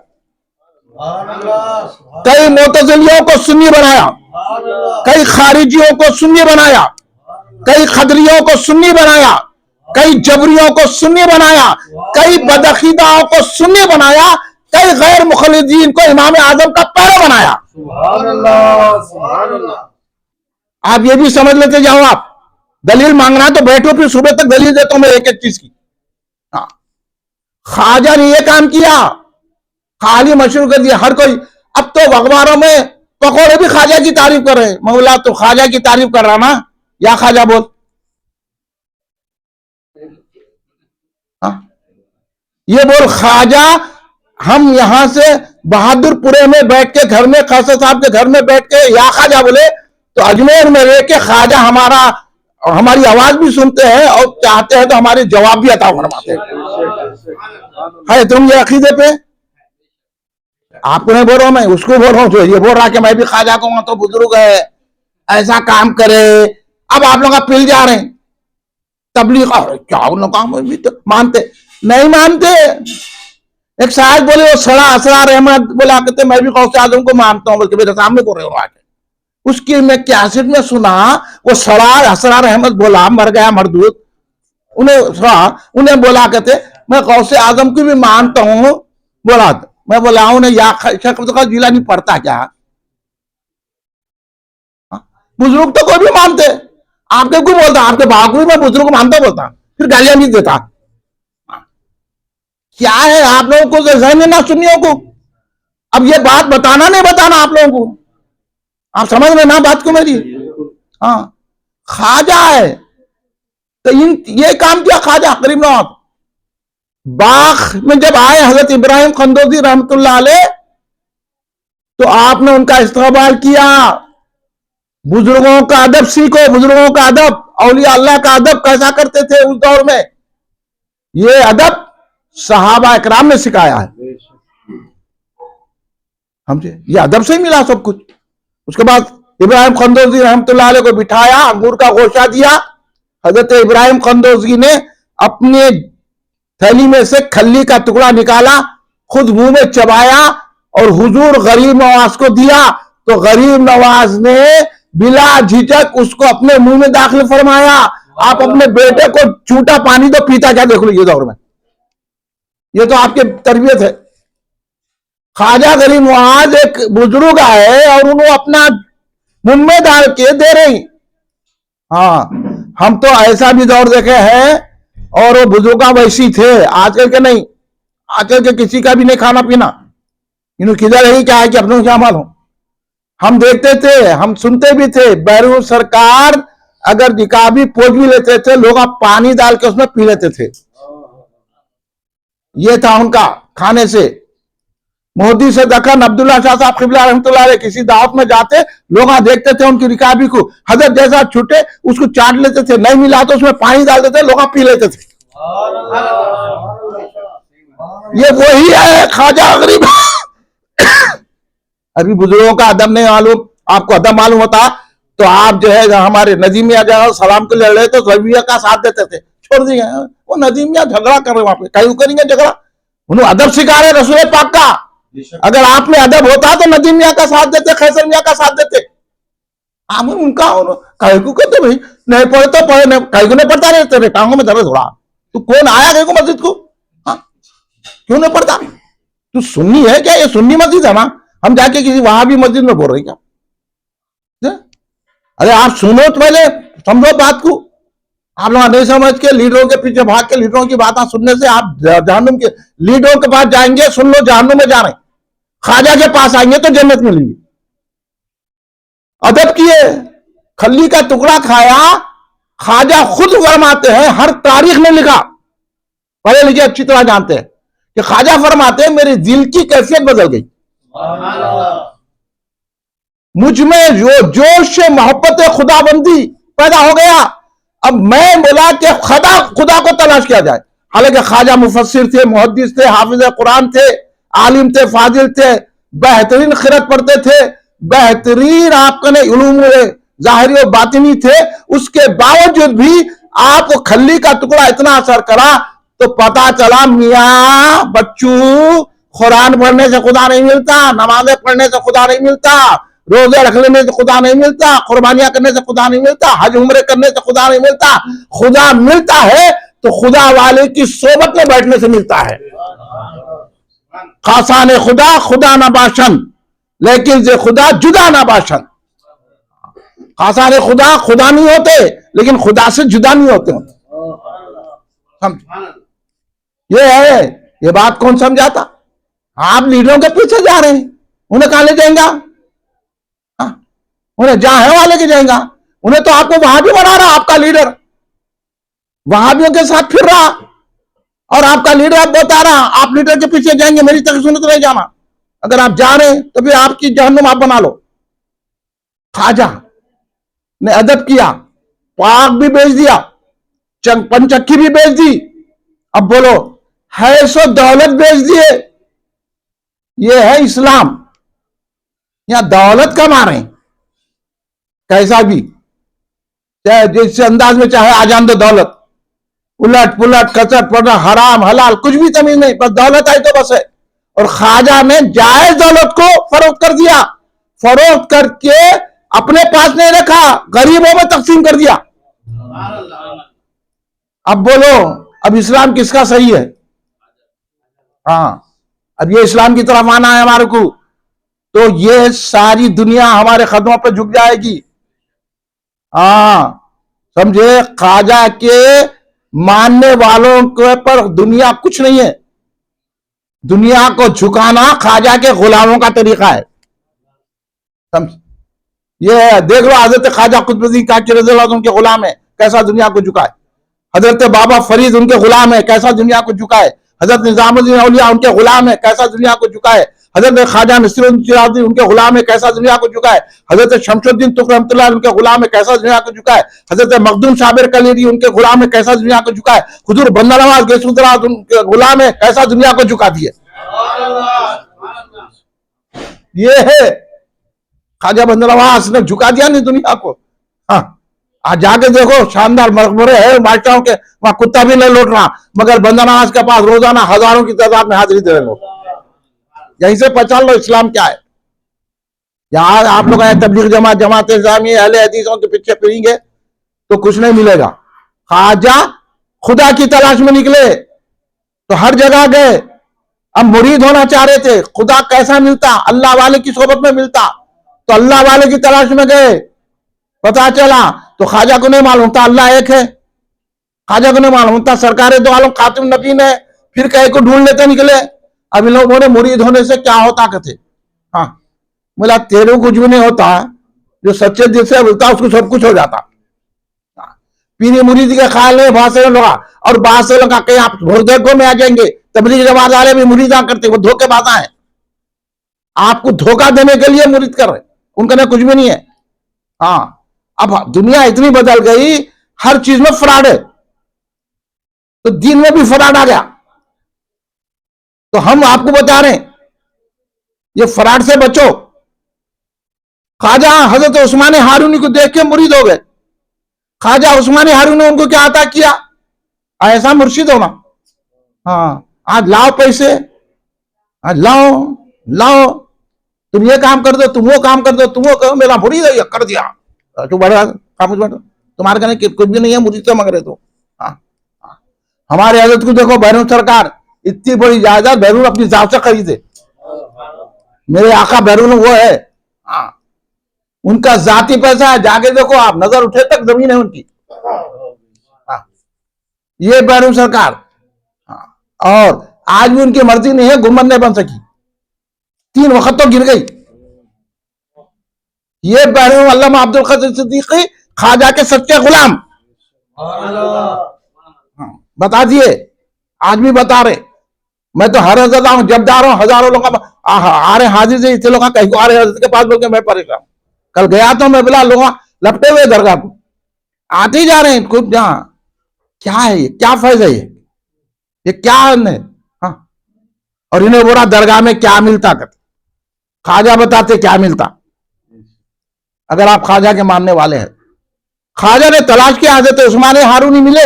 A: کئی معتزلیوں کو سنی بنایا, کئی خارجیوں کو سنی بنایا, کئی خدریوں کو سنی بنایا, کئی جبریوں کو سنی بنایا, کئی بدعقیداؤں کو سنی بنایا, کئی غیر مخلدین کو امام اعظم کا پیرو بنایا. آپ یہ بھی سمجھ لیتے جاؤ. آپ دلیل مانگنا تو بیٹھو, پھر صبح تک دلیل دیتا ہوں میں ایک ایک چیز کی. ہاں, خواجہ نے یہ کام کیا, خالی مشہور کر دیا ہر کوئی. اب تو اخباروں میں پکوڑے بھی خواجہ کی تعریف کر رہے ہیں. مولا تو خواجہ کی تعریف کر رہا نا, یا خواجہ بول. یہ بول خواجہ. ہم یہاں سے بہادر پورے میں بیٹھ کے گھر میں, خاصہ صاحب کے گھر میں بیٹھ کے یا خواجہ بولے تو اجمیر میں رہ کے خواجہ ہماری آواز بھی سنتے ہیں, اور چاہتے ہیں تو ہمارے جواب بھی عطا فرماتے ہیں. ہے تم یہ عقیدے پہ؟ آپ کو نہیں بول رہا ہوں میں, اس کو بول رہا ہوں جو یہ بول رہا کہ میں بھی خواجہ کو تو بزرگ ہے, ایسا کام کرے. اب آپ لوگ پل جا رہے ہیں تبلیغ. کیا ان لوگ بھی تو مانتے نہیں مانتے. ایک شاعر بولے وہ سڑا اسرار احمد بولا کہتے میں بھی غوث اعظم کو مانتا ہوں, بلکہ میرے سامنے کو رہے ہو آ کے. اس کی میں کیسٹ میں سنا, وہ سڑا اسرار احمد بولا, مر گیا مردود, انہیں بولا کہتے میں غوث اعظم کی بھی مانتا ہوں. بولا میں بولا ہوں نے یا شیخ جیلانی پڑھتا کیا؟ بزرگ تو کوئی بھی مانتے. آپ کے کوئی بولتا, آپ کے باپ کو بھی میں بزرگ مانتا بولتا, پھر گالیاں نہیں دیتا. کیا ہے آپ لوگوں کو ذہن نہ سنیوں کو. اب یہ بات بتانا نہیں بتانا آپ لوگوں کو, آپ سمجھ رہے نا بات کو میری. ہاں, خواجہ ہے تو یہ کام کیا خواجہ غریب نواز. باغ میں جب آئے حضرت ابراہیم قندوزی رحمت اللہ علیہ, تو آپ نے ان کا استقبال کیا. بزرگوں کا ادب سیکھو, بزرگوں کا ادب, اولیاء اللہ کا ادب کیسا کرتے تھے اس دور میں. یہ ادب صحابہ اکرام نے سکھایا ہے. یہ ادب سے ہی ملا سب کچھ. اس کے بعد ابراہیم قندوزی رحمت اللہ علیہ کو بٹھایا, انگور کا گوشہ دیا. حضرت ابراہیم قندوزی نے اپنے تھیلی میں سے کھلی کا ٹکڑا نکالا, خود منہ میں چبایا, اور حضور غریب نواز کو دیا. تو غریب نواز نے بلا جھجک اس کو اپنے منہ میں داخل فرمایا. آپ اپنے بیٹے کو چھوٹا پانی تو پیتا کیا دیکھ لو یہ دور میں. یہ تو آپ کی تربیت ہے. خواجہ غریب نواز ایک بزرگ آئے اور انہوں اپنا منہ میں ڈال کے دے رہی. ہاں, ہم تو ایسا بھی دور دیکھے ہیں, اور وہ بزرگاں ویسی تھے, آج کل کے نہیں. آج کل کے کسی کا بھی نہیں کھانا پینا, انہوں کدھر ہی کیا ہے کہ اپنے کیا معلوم. ہم دیکھتے تھے, ہم سنتے بھی تھے, بیرون سرکار اگر نکابی پوچھ بھی لیتے تھے, لوگ پانی ڈال کے اس میں پی لیتے تھے. یہ تھا ان کا کھانے سے. مودی سے دکن عبداللہ شاہ صاحب قبلہ رحمۃ اللہ علیہ کسی دعوت میں جاتے, لوگ دیکھتے تھے ان کی رکابی کو, حضرت جیسا چھوٹے اس کو چاٹ لیتے تھے, نہیں ملا تو اس میں پانی ڈال دیتے, لوگ پی لیتے تھے. یہ وہی ہے خواجہ غریب. ابھی بزرگوں کا ادب نہیں معلوم, آپ کو ادب معلوم ہوتا تو آپ جو ہے ہمارے نظیمیہ جگہ سلام کے لڑ رہے تو زویہ کا ساتھ دیتے تھے. چھوڑ دیے وہ نظیمیہ جھگڑا کر رہے وہاں پہ, کہیں کریں گے جھگڑا. انہوں ادب سکھا رہے رسول پاک کا. اگر آپ میں ادب ہوتا تو ندیم میاں کا ساتھ دیتے, خیسر میاں کا ساتھ دیتے. آپ ان کا کہیں کو کہتے بھائی نہیں پڑھے تو پڑھے, نہیں کہیں کو نہیں پڑھتا رہے, تیرے ٹانگوں میں درد ہو رہا. تو کون آیا کہیں کو مسجد کو؟ کیوں نہیں پڑھتا؟ تو سنی ہے کیا؟ یہ سنی مسجد ہے نا؟ ہم جا کے کسی وہاں بھی مسجد میں بول رہے کیا؟ ارے آپ سنو تو پہلے, سمجھو بات کو. آپ لوگ نہیں سمجھ کے لیڈروں کے پیچھے بھاگ کے لیڈروں کی باتیں سننے سے آپ جہنم کے لیڈروں کے پاس جائیں گے. سن لو, جہنم میں جا رہے ہیں. خواجہ کے پاس آئیں گے تو جنت ملیں گی. ادب کیے, کھلی کا ٹکڑا کھایا. خواجہ خود فرماتے ہیں, ہر تاریخ نے لکھا, پڑھے لکھے اچھی طرح جانتے ہیں کہ خواجہ فرماتے ہیں میرے دل کی کیفیت بدل گئی. مجھ میں جو جوش محبت خدا بندی پیدا ہو گیا. اب میں بولا کہ خدا کو تلاش کیا جائے. حالانکہ خواجہ مفسر تھے, محدث تھے, حافظ قرآن تھے, عالم تھے, فاضل تھے, بہترین قرأت پڑھتے تھے, بہترین آپ کے علوم ظاہری و باطنی تھے. اس کے باوجود بھی آپ کو کھلی کا ٹکڑا اتنا اثر کرا تو پتا چلا میاں بچوں, قرآن پڑھنے سے خدا نہیں ملتا, نمازیں پڑھنے سے خدا نہیں ملتا, روزے رکھ لینے سے خدا نہیں ملتا, قربانیاں کرنے سے خدا نہیں ملتا, حج عمرے کرنے سے خدا نہیں ملتا. خدا ملتا ہے تو خدا والے کی صحبت میں بیٹھنے سے ملتا ہے. خاصان خدا خدا نہ باشن, لیکن سے خدا جدا نہ باشن. خاصان خدا نہیں ہوتے لیکن خدا سے جدا نہیں ہوتے. یہ ہے, یہ بات کون سمجھاتا؟ آپ لیڈروں کے پیچھے جا رہے ہیں, انہیں کہاں لے جائیں گا؟ انہیں جہاں ہے وہاں لے کے جائیں گا. انہیں تو آپ کو وہاں بھی بنا رہا آپ کا لیڈر, وہابیوں کے ساتھ پھر رہا, اور آپ کا لیڈر آپ بتا رہا آپ لیڈر کے پیچھے جائیں گے, میری طرف سنت نہیں جانا. اگر آپ جا رہے ہیں تو پھر آپ کی جہنم آپ بنا لو. خواجہ نے ادب کیا, پاک بھی بیچ دیا, پنچکی بھی بیچ دی. اب بولو, ہے سو دولت بیچ دیے. یہ ہے اسلام. یہاں دولت کما رہے ہیں کیسا بھی, چاہے جس انداز میں چاہے آ جان دو دولت, الٹ پلٹ کچٹ پڑنا, حرام حلال کچھ بھی تمیز نہیں, بس دولت آئی تو بس ہے. اور خواجہ نے جائز دولت کو فروخت کر دیا, فروخت کر کے اپنے پاس نہیں رکھا, غریبوں میں تقسیم کر دیا. اب بولو, اب اسلام کس کا صحیح ہے؟ ہاں, اب یہ اسلام کی طرف آنا ہے ہمارے کو, تو یہ ساری دنیا ہمارے قدموں پہ جھک جائے گی. ہاں سمجھے, خواجہ کے ماننے والوں کے پر دنیا کچھ نہیں ہے. دنیا کو جھکانا خواجہ کے غلاموں کا طریقہ ہے. سمجھ, یہ دیکھ لو حضرت خواجہ قطب الدین کاکی رضی اللہ عنہ ان کے غلام ہے, کیسا دنیا کو جھکائے. حضرت بابا فرید ان کے غلام ہے, کیسا دنیا کو جھکائے. حضرت نظام الدین اولیاء ان کے غلام ہے, کیسا دنیا کو جھکائے. حضرت خواجہ نصیر الدین ان کے غلام ہے, کیسا دنیا کو جھکائے. حضرت شمس الدین تغلق رحمۃ اللہ ان کے غلام ہے, کیسا دنیا کو جھکائے. حضرت مخدوم صابر کلیری ان کے غلام ہے, کیسا دنیا کو جھکائے. حضور بندہ نواز گیسودراد ان کے غلام ہے, کیسا دنیا کو جھکا دیے. یہ ہے خواجہ بندہ نواز نے جھکا دیا نہیں دنیا کو. ہاں, آج جا کے دیکھو شاندار مقبرے ہیں بادشاہوں کے, وہاں کتا بھی نہیں لوٹ رہا, مگر بندہ نواز کے پاس روزانہ ہزاروں کی تعداد میں حاضری دے رہے لوگ. یہیں سے پہچان لو اسلام کیا ہے. یہاں آپ لوگ تبلیغ جماعت اسلامی اہل حدیثوں کے پیچھے پھریں گے تو کچھ نہیں ملے گا. خواجہ خدا کی تلاش میں نکلے تو ہر جگہ گئے. اب مرید ہونا چاہ رہے تھے, خدا کیسا ملتا, اللہ والے کی صحبت میں ملتا, تو اللہ والے کی تلاش میں گئے. پتا چلا تو خواجہ کو نہیں معلوم تھا اللہ ایک ہے, خواجہ کو نہیں معلوم تھا سرکار دو عالم خاتم نبی نے, پھر کہیں کو ڈھونڈ لیتے نکلے. اب ان لوگوں نے مرید ہونے سے کیا ہوتا کہتے. ہاں, بولا تیرے کو کچھ بھی نہیں ہوتا, جو سچے دل سے بولتا اس کو سب کچھ ہو جاتا. پیری مرید کے خیال میں بہت سے لوگ, اور بہت سے لوگ کہیں آپ بھردیکوں میں آ جائیں گے, تبلیغ جماعت والے بھی مریداں کرتے, وہ دھوکے بازاں ہیں, آپ کو دھوکہ دینے کے لیے مرید کر رہے, ان کا کچھ بھی نہیں ہے. ہاں, اب دنیا اتنی بدل گئی, ہر چیز میں فراڈ ہے, تو دین میں بھی فراڈ آ گیا. تو ہم آپ کو بتا رہے ہیں یہ فراڈ سے بچو. خواجہ حضرت عثمان ہارونی کو دیکھ کے مرید ہو گئے. خواجہ عثمان ہارونی نے ان کو کیا عطا کیا, ایسا مرشد ہونا. ہاں, آج لاؤ پیسے, آج لاؤ تم یہ کام کر دو, تم وہ کام کر دو, تم وہ کرو, میرا مرید ہے کر دیا, تو بڑا خاموش بیٹھو, تمہارے کہنے کچھ بھی نہیں ہے, مرید سے مانگ رہے تو. ہمارے حضرت کو دیکھو, بیرون سرکار اتنی بڑی جائیداد بیرون اپنی ذات سے خریدے, میرے آقا بیرون وہ ہے, ان کا ذاتی پیسہ ہے, جا کے دیکھو آپ, نظر اٹھے تک زمین ہے ان کی, یہ بیرون سرکار. اور آج بھی ان کی مرضی نہیں ہے, گنبد نہیں بن سکی, 3 وقت تو گر گئی. یہ بیرون علامہ عبد القادر صدیقی خواجہ کے سچے غلام, بتا دیے, آج بھی بتا رہے. میں تو ہر حضرت ہوں, جب جا رہا ہوں ہزاروں لوگ آ رہے حاضر سے, اتنے لوگ کہیں کو آ رہے حضرت کے پاس, بول کے میں پریشان. کل گیا تو میں بلا لوگ لپٹے ہوئے درگاہ کو, آتے ہی جا رہے ہیں خود جہاں. کیا ہے یہ, کیا فیض ہے یہ کیا ہے؟ اور انہیں بولا درگاہ میں کیا ملتا, کرتے خواجہ بتاتے کیا ملتا. اگر آپ خواجہ کے ماننے والے ہیں, خواجہ نے تلاش کیا, حضرت عثمان ہارونی ملے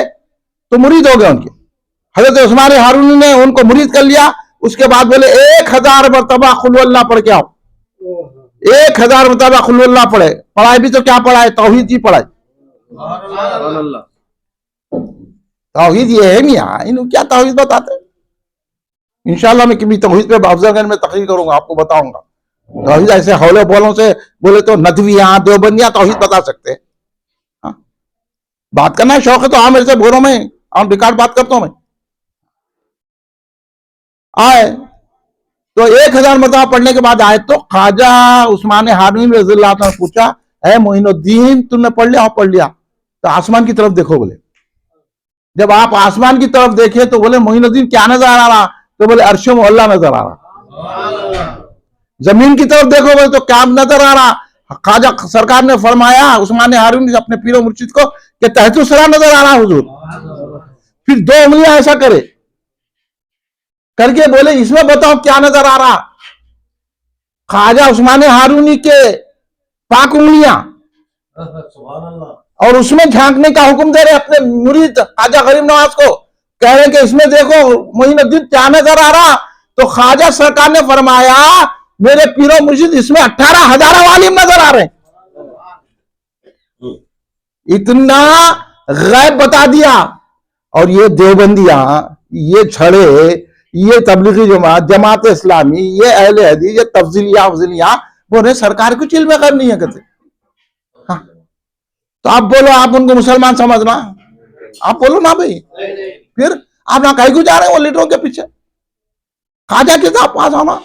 A: تو مرید ہو گئے ان کے. حضرت عثمان ہارونی نے ان کو مرید کر لیا. اس کے بعد بولے 1000 مرتبہ قل ہو اللہ پڑھ کے آؤ, 1000 مرتبہ قل ہو اللہ پڑھے. پڑھائی بھی تو کیا پڑھائے, توحید ہی پڑھائی. توحید یہ ہے میاں, انہوں کیا توحید بتاتے. انشاءاللہ میں کبھی توحید پہ افضل گنج میں تقریر کروں گا, آپ کو بتاؤں گا. توحید ایسے ہولے بولوں سے بولے تو ندویاں دیوبندیاں توحید بتا سکتے. بات کرنا ہے, شوق ہے تو میرے سے بولو, میں آن ریکارڈ بات کرتا ہوں. میں آئے تو 1000 مرتبہ پڑھنے کے بعد آئے تو خواجہ عثمان ہارونی رضی اللہ عنہ نے پوچھا, اے معین الدین تم نے پڑھ لیا؟ پڑھ لیا. تو آسمان کی طرف دیکھو بولے. جب آپ آسمان کی طرف دیکھے تو بولے معین الدین کیا نظر آ رہا؟ تو بولے عرش معلیٰ نظر آ رہا. زمین کی طرف دیکھو بولے تو کیا نظر آ رہا؟ خواجہ سرکار نے فرمایا عثمان ہارونی اپنے پیر و مرشد کو کہ تحت الثری نظر آ رہا حضور. پھر 2 انگلیاں ایسا کرے کر کے بولے اس میں بتاؤ کیا نظر آ رہا؟ خواجہ عثمان ہارونی کے پاک انگلیاں, اور اس میں جھانکنے کا حکم دے رہے اپنے مرید خواجہ غریب نواز کو, کہہ رہے کہ اس میں دیکھو معین الدین کیا نظر آ رہا؟ تو خواجہ سرکار نے فرمایا میرے پیر و مرشد اس میں 18,000 عوالم نظر آ رہے ہیں. اتنا غیب بتا دیا. اور یہ دیوبندیاں, یہ چھڑے, یہ تبلیغی جماعت اسلامی, یہ اہل حدیث, یہ تفضیلیاں بولے سرکار کچھ علم غیب نہیں ہے کہتے. تو آپ بولو آپ ان کو مسلمان سمجھنا, آپ بولو نا بھائی. پھر آپ نہ کہیں کو جا رہے ہیں وہ لیڈروں کے پیچھے. خواجہ کے پاس آنا,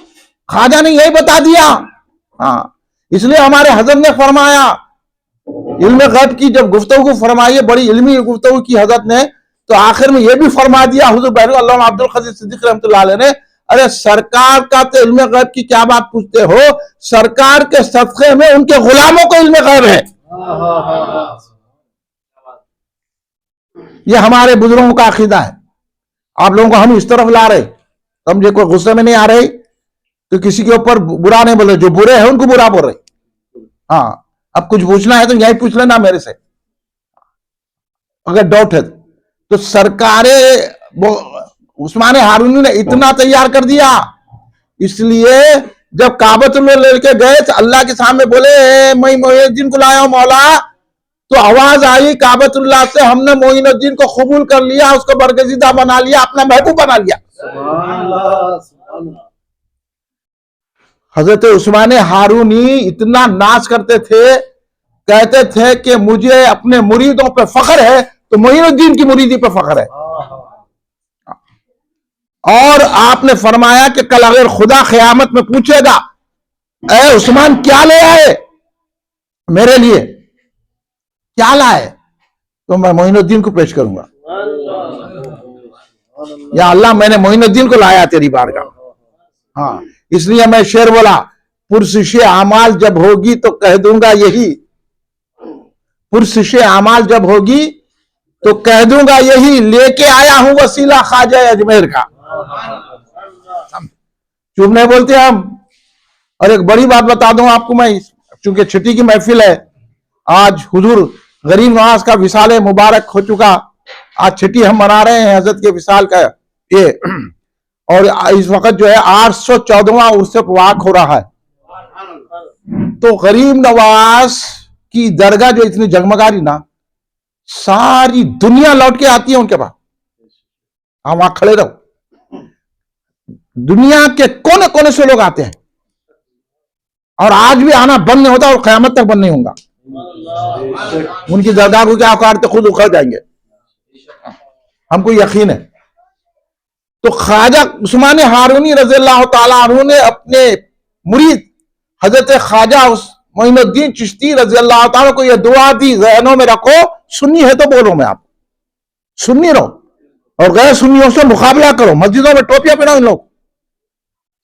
A: خواجہ نے یہی بتا دیا. اس لیے ہمارے حضرت نے فرمایا علم غیب کی جب گفتگو فرمائی, بڑی علمی گفتگو کی حضرت نے, تو آخر میں یہ بھی فرما دیا حضور بیرون علامہ عبد القادر صدیقی رحمۃ اللہ علیہ نے, ارے سرکار کا تو علم غیب کی کیا بات پوچھتے ہو, سرکار کے صدقے میں ان کے غلاموں کو علم غیب ہے. یہ ہمارے بزرگوں کا عقیدہ ہے. آپ لوگوں کو ہم اس طرف لا رہے, سمجھے کوئی غصے میں نہیں آ رہے تو کسی کے اوپر برا نہیں بول رہے, جو برے ہیں ان کو برا بول رہے. اب کچھ پوچھنا ہے تو یہی پوچھ لینا میرے سے, اگر ڈاؤٹ ہے تو. سرکار عثمان ہارونی نے اتنا تیار کر دیا, اس لیے جب کعبۃ اللہ لے کے گئے تو اللہ کے سامنے بولے میں معین الدین کو لایا ہوں مولا, تو آواز آئی کعبۃ اللہ سے, ہم نے معین الدین کو قبول کر لیا, اس کو برگزیدہ بنا لیا, اپنا محبوب بنا لیا. حضرت عثمان ہارونی اتنا ناز کرتے تھے, کہتے تھے کہ مجھے اپنے مریدوں پہ فخر ہے تو معین الدین کی مریدی پہ فخر ہے. اور آپ نے فرمایا کہ کل اگر خدا قیامت میں پوچھے گا اے عثمان کیا لے آئے میرے لیے, کیا لائے, تو میں معین الدین کو پیش کروں گا, یا اللہ میں نے معین الدین کو لایا تیری بارگاہ. اس لیے میں شعر بولا, پرسش اعمال جب ہوگی تو کہہ دوں گا یہی, پرسش اعمال جب ہوگی تو کہہ دوں گا یہی, لے کے آیا ہوں وسیلہ خواجہ اجمیر کا. چپ نہیں بولتے ہم. اور ایک بڑی بات بتا دوں آپ کو میں, چونکہ چھٹی کی محفل ہے, آج حضور غریب نواز کا وصال مبارک ہو چکا, آج چھٹی ہم منا رہے ہیں حضرت کے وصال کا. یہ اور اس وقت جو ہے 814واں عرس واق ہو رہا ہے. تو غریب نواز کی درگاہ جو اتنی جگمگا رہی نا، ساری دنیا لوٹ کے آتی ہے ان کے پاس. آپ وہاں کھڑے رہو، دنیا کے کونے کونے سے لوگ آتے ہیں، اور آج بھی آنا بند نہیں ہوتا اور قیامت تک بند نہیں ہوگا. ان کی درگاہ کو کیا اکھاڑتے خود اکھڑ جائیں گے، ہم کو یقین ہے. تو خواجہ عثمان ہارونی رضی اللہ تعالیٰ عنہ نے اپنے مرید حضرت خواجہ معین الدین چشتی رضی اللہ تعالیٰ کو یہ دعا دی، ذہنوں میں رکھو. سنی ہے تو بولو، میں آپ سنی رہو اور غیر سنیوں سے مقابلہ کرو. مسجدوں میں ٹوپیاں پہناؤ، ان لوگ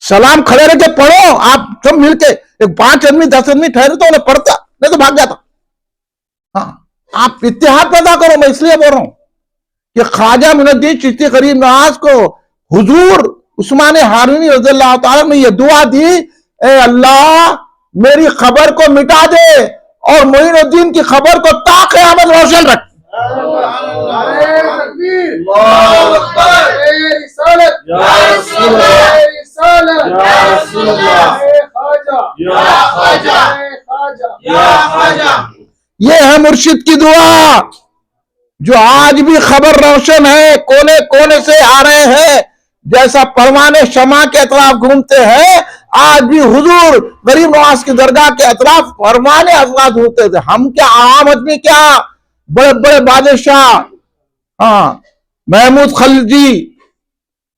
A: سلام کھڑے رہ کے پڑھو. آپ سب مل کے، ایک 5 آدمی 10 آدمی ٹھہرے تو انہیں پڑھتا، نہیں تو بھاگ جاتا. ہاں، آپ اتحاد پیدا کرو. میں اس لیے بول رہا ہوں کہ خواجہ معین الدین چشتی غریب نواز کو حضور عثمان ہارونی رضی اللہ تعالیٰ نے یہ دعا دی، اے اللہ میری خبر کو مٹا دے اور معین الدین کی خبر کو تا قیامت روشن رکھ.
B: نعرہ تکبیر، اللہ اکبر، رسالت، یا رسول اللہ، رسالت، یا رسول اللہ، خواجہ، یا خواجہ، خواجہ، یا خواجہ.
A: یہ ہے مرشد کی دعا جو آج بھی خبر روشن ہے، کونے کونے سے آ رہے ہیں. جیسا پروانے شمع کے اطراف گھومتے ہیں، آج بھی حضور غریب نواز کی درگاہ کے اطراف پروانے افراد ہوتے تھے. ہم کیا عام آدمی، کیا بڑے بڑے بادشاہ، ہاں محمود خلجی،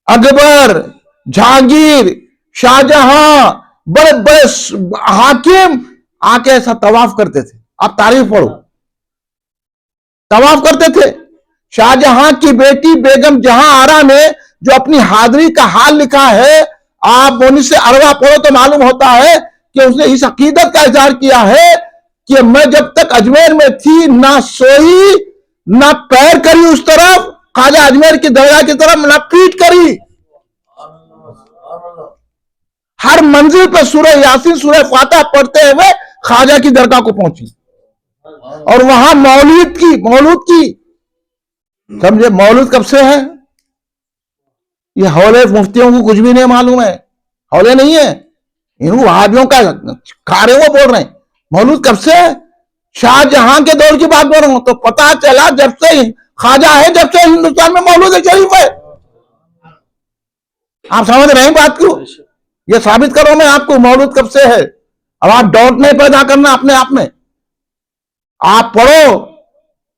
A: اکبر، جہانگیر، شاہجہاں، بڑے بڑے حاکم آ کے ایسا طواف کرتے تھے. آپ تاریخ پڑھو، طواف کرتے تھے. شاہجہاں کی بیٹی بیگم جہاں آرا نے جو اپنی حاضری کا حال لکھا ہے، آپ مونس سے اروا پڑھو تو معلوم ہوتا ہے کہ اس نے اس عقیدت کا اظہار کیا ہے کہ میں جب تک اجمیر میں تھی نہ سوئی نہ پیر کری اس طرف خواجہ اجمیر کی درگاہ کی طرف، نہ پیٹ کری. ہر منزل پہ سورہ یاسین سورہ فاتحہ پڑھتے ہوئے خواجہ کی درگاہ کو پہنچی، اور وہاں مولود کی سمجھے. مولود کب سے ہے؟ یہ حولے مفتیوں کو کچھ بھی نہیں معلوم ہے، حولے نہیں ہے، ان وہابیوں کا کھارے وہ بول رہے ہیں. مولود کب سے ہے؟ شاہ جہاں کے دور کی بات بول رہا ہوں. تو پتا چلا جب سے خواجہ ہے، جب سے ہندوستان میں مولود شریف ہے. آپ سمجھ رہے ہیں بات کو؟ یہ ثابت کرو میں آپ کو مولود کب سے ہے. اب آپ ڈاؤٹ نہیں پیدا کرنا اپنے آپ میں. آپ پڑھو،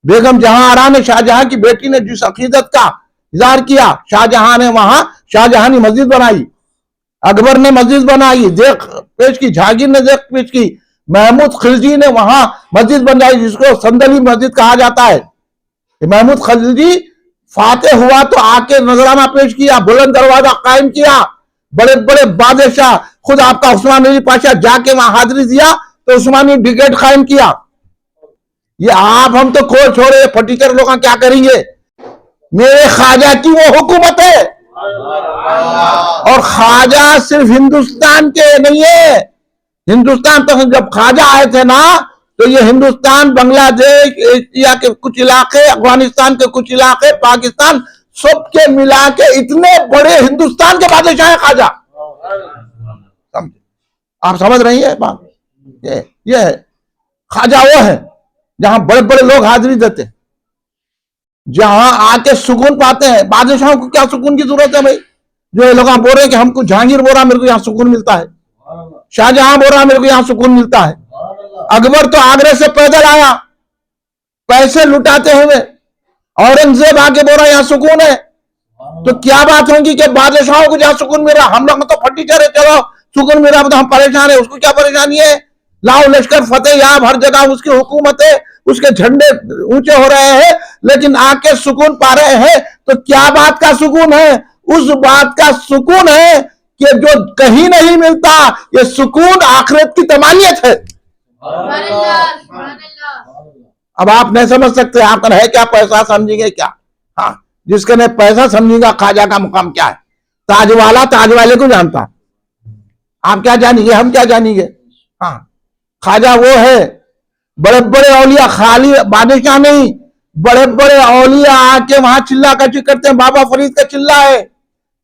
A: بیگم جہاں آرا نے شاہ جہاں کی بیٹی نے جس عقیدت کا اظہار کیا، شاہ جہاں نے وہاں شاہ جہانی مسجد بنائی، اکبر نے مسجد بنائی، دیکھ پیش کی، جہانگیر نے دیکھ پیش کی، محمود خلجی نے وہاں مسجد بنائی جس کو سندلی مسجد کہا جاتا ہے. محمود خلجی فاتح ہوا تو آ کے نذرانہ پیش کیا، بلند دروازہ قائم کیا. بڑے بڑے بادشاہ، خود آپ کا عثمان علی پاشا جا کے وہاں حاضری دیا تو عثمانی بریگیڈ قائم کیا. یہ آپ ہم تو کھول چھوڑے پٹیچر لوگ کیا کریں گے. میرے خواجہ کی وہ حکومت ہے، اور خواجہ صرف ہندوستان کے نہیں ہے. ہندوستان تک جب خواجہ آئے تھے نا تو یہ ہندوستان، بنگلہ دیش، ایشیا کے کچھ علاقے، افغانستان کے کچھ علاقے، پاکستان، سب کے ملا کے اتنے بڑے ہندوستان کے بادشاہ ہیں خواجہ. آپ سمجھ رہی ہیں بات؟ یہ ہے خواجہ، وہ ہے جہاں بڑے بڑے لوگ حاضری دیتے ہیں، جہاں آ کے سکون پاتے ہیں. بادشاہوں کو کیا سکون کی ضرورت ہے بھائی؟ جو لوگ بول رہے ہیں کہ ہم کو جہانگیر بول رہا میرے کو یہاں سکون ملتا ہے، شاہجہاں بول رہا میرے کو یہاں سکون ملتا ہے. اکبر تو آگرے سے پیدل آیا پیسے لٹاتے ہوئے، اورنگزیب آ کے بول رہا یہاں سکون ہے. تو کیا بات ہوگی کہ بادشاہوں کو جہاں سکون مل رہا، ہم لوگ تو پھٹی چرے چلو سکون مل رہا تو ہم پریشان ہیں. اس کو کیا پریشانی ہے؟ لاؤ لشکر فتح یاب، ہر جگہ اس کی حکومت ہے، اس کے جھنڈے اونچے ہو رہے ہیں، لیکن آ کے سکون پا رہے ہیں. تو کیا بات کا سکون ہے؟ اس بات کا سکون ہے کہ جو کہیں نہیں ملتا. یہ سکون آخرت کی تمانیت ہے. اب آپ نہیں سمجھ سکتے، آپ کا ہے کیا پیسہ سمجھیں گے کیا؟ ہاں، جس کے نے پیسہ سمجھیں گا خواجہ کا مقام کیا ہے. تاج والا تاج والے کو جانتا، آپ کیا جانیں گے، ہم کیا جانیں گے. ہاں، خواجہ وہ ہے. بڑے بڑے اولیاء خالی بادشاہ نہیں، بڑے بڑے اولیاء آ کے وہاں چلا کچی کرتے ہیں. بابا فرید کا چلا ہے،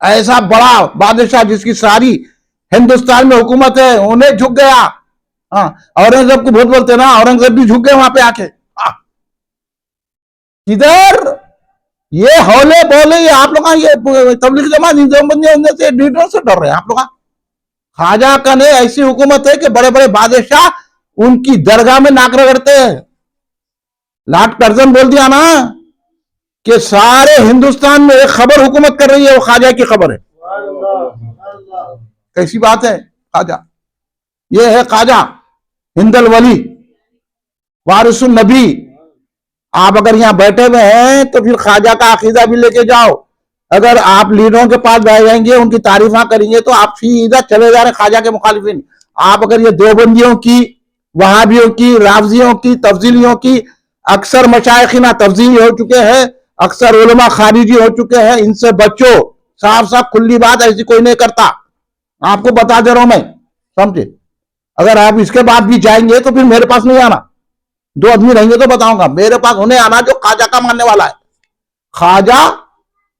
A: ایسا بڑا بادشاہ جس کی ساری ہندوستان میں حکومت ہے انہیں جھک گیا. ہاں اورنگزیب کو بہت بولتے نا, اورنگزیب بھی جھک گئے وہاں پہ آ کے. ادھر یہ ہولے بولے یہ آپ لوگ یہ تبلیغ جماعت دیوبندی سے ڈیڈر سے ڈر رہے ہیں آپ لوگ. خواجہ کا نے ایسی حکومت ہے کہ بڑے بڑے بادشاہ ان کی درگاہ میں ناک رگڑتے ہیں. لارڈ کرزن بول دیا نا کہ سارے ہندوستان میں ایک خبر حکومت کر رہی ہے, وہ خواجہ کی خبر ہے. کیسی بات ہے خواجہ. یہ ہے خواجہ ہند الولی وارث النبی. آپ اگر یہاں بیٹھے ہوئے ہیں تو پھر خواجہ کا عقیدہ بھی لے کے جاؤ. اگر آپ لیڈروں کے پاس بیٹھ جائیں گے ان کی تعریفاں کریں گے تو آپ سیدھا چلے جا رہے خواجہ کے مخالفین. آپ اگر یہ دیوبندیوں کی, وہابیوں کی, رافضیوں کی, تفضیلیوں کی, اکثر مشائخین تفضیلی ہو چکے ہیں, اکثر علماء خارجی ہو چکے ہیں, ان سے بچو. صاف صاف کھلی بات, ایسی کوئی نہیں کرتا. آپ کو بتا دے رہا ہوں میں, سمجھے. اگر آپ اس کے بعد بھی جائیں گے تو پھر میرے پاس نہیں آنا. 2 آدمی رہیں گے تو بتاؤں گا. میرے پاس انہیں آنا جو خواجہ کا ماننے والا ہے. خواجہ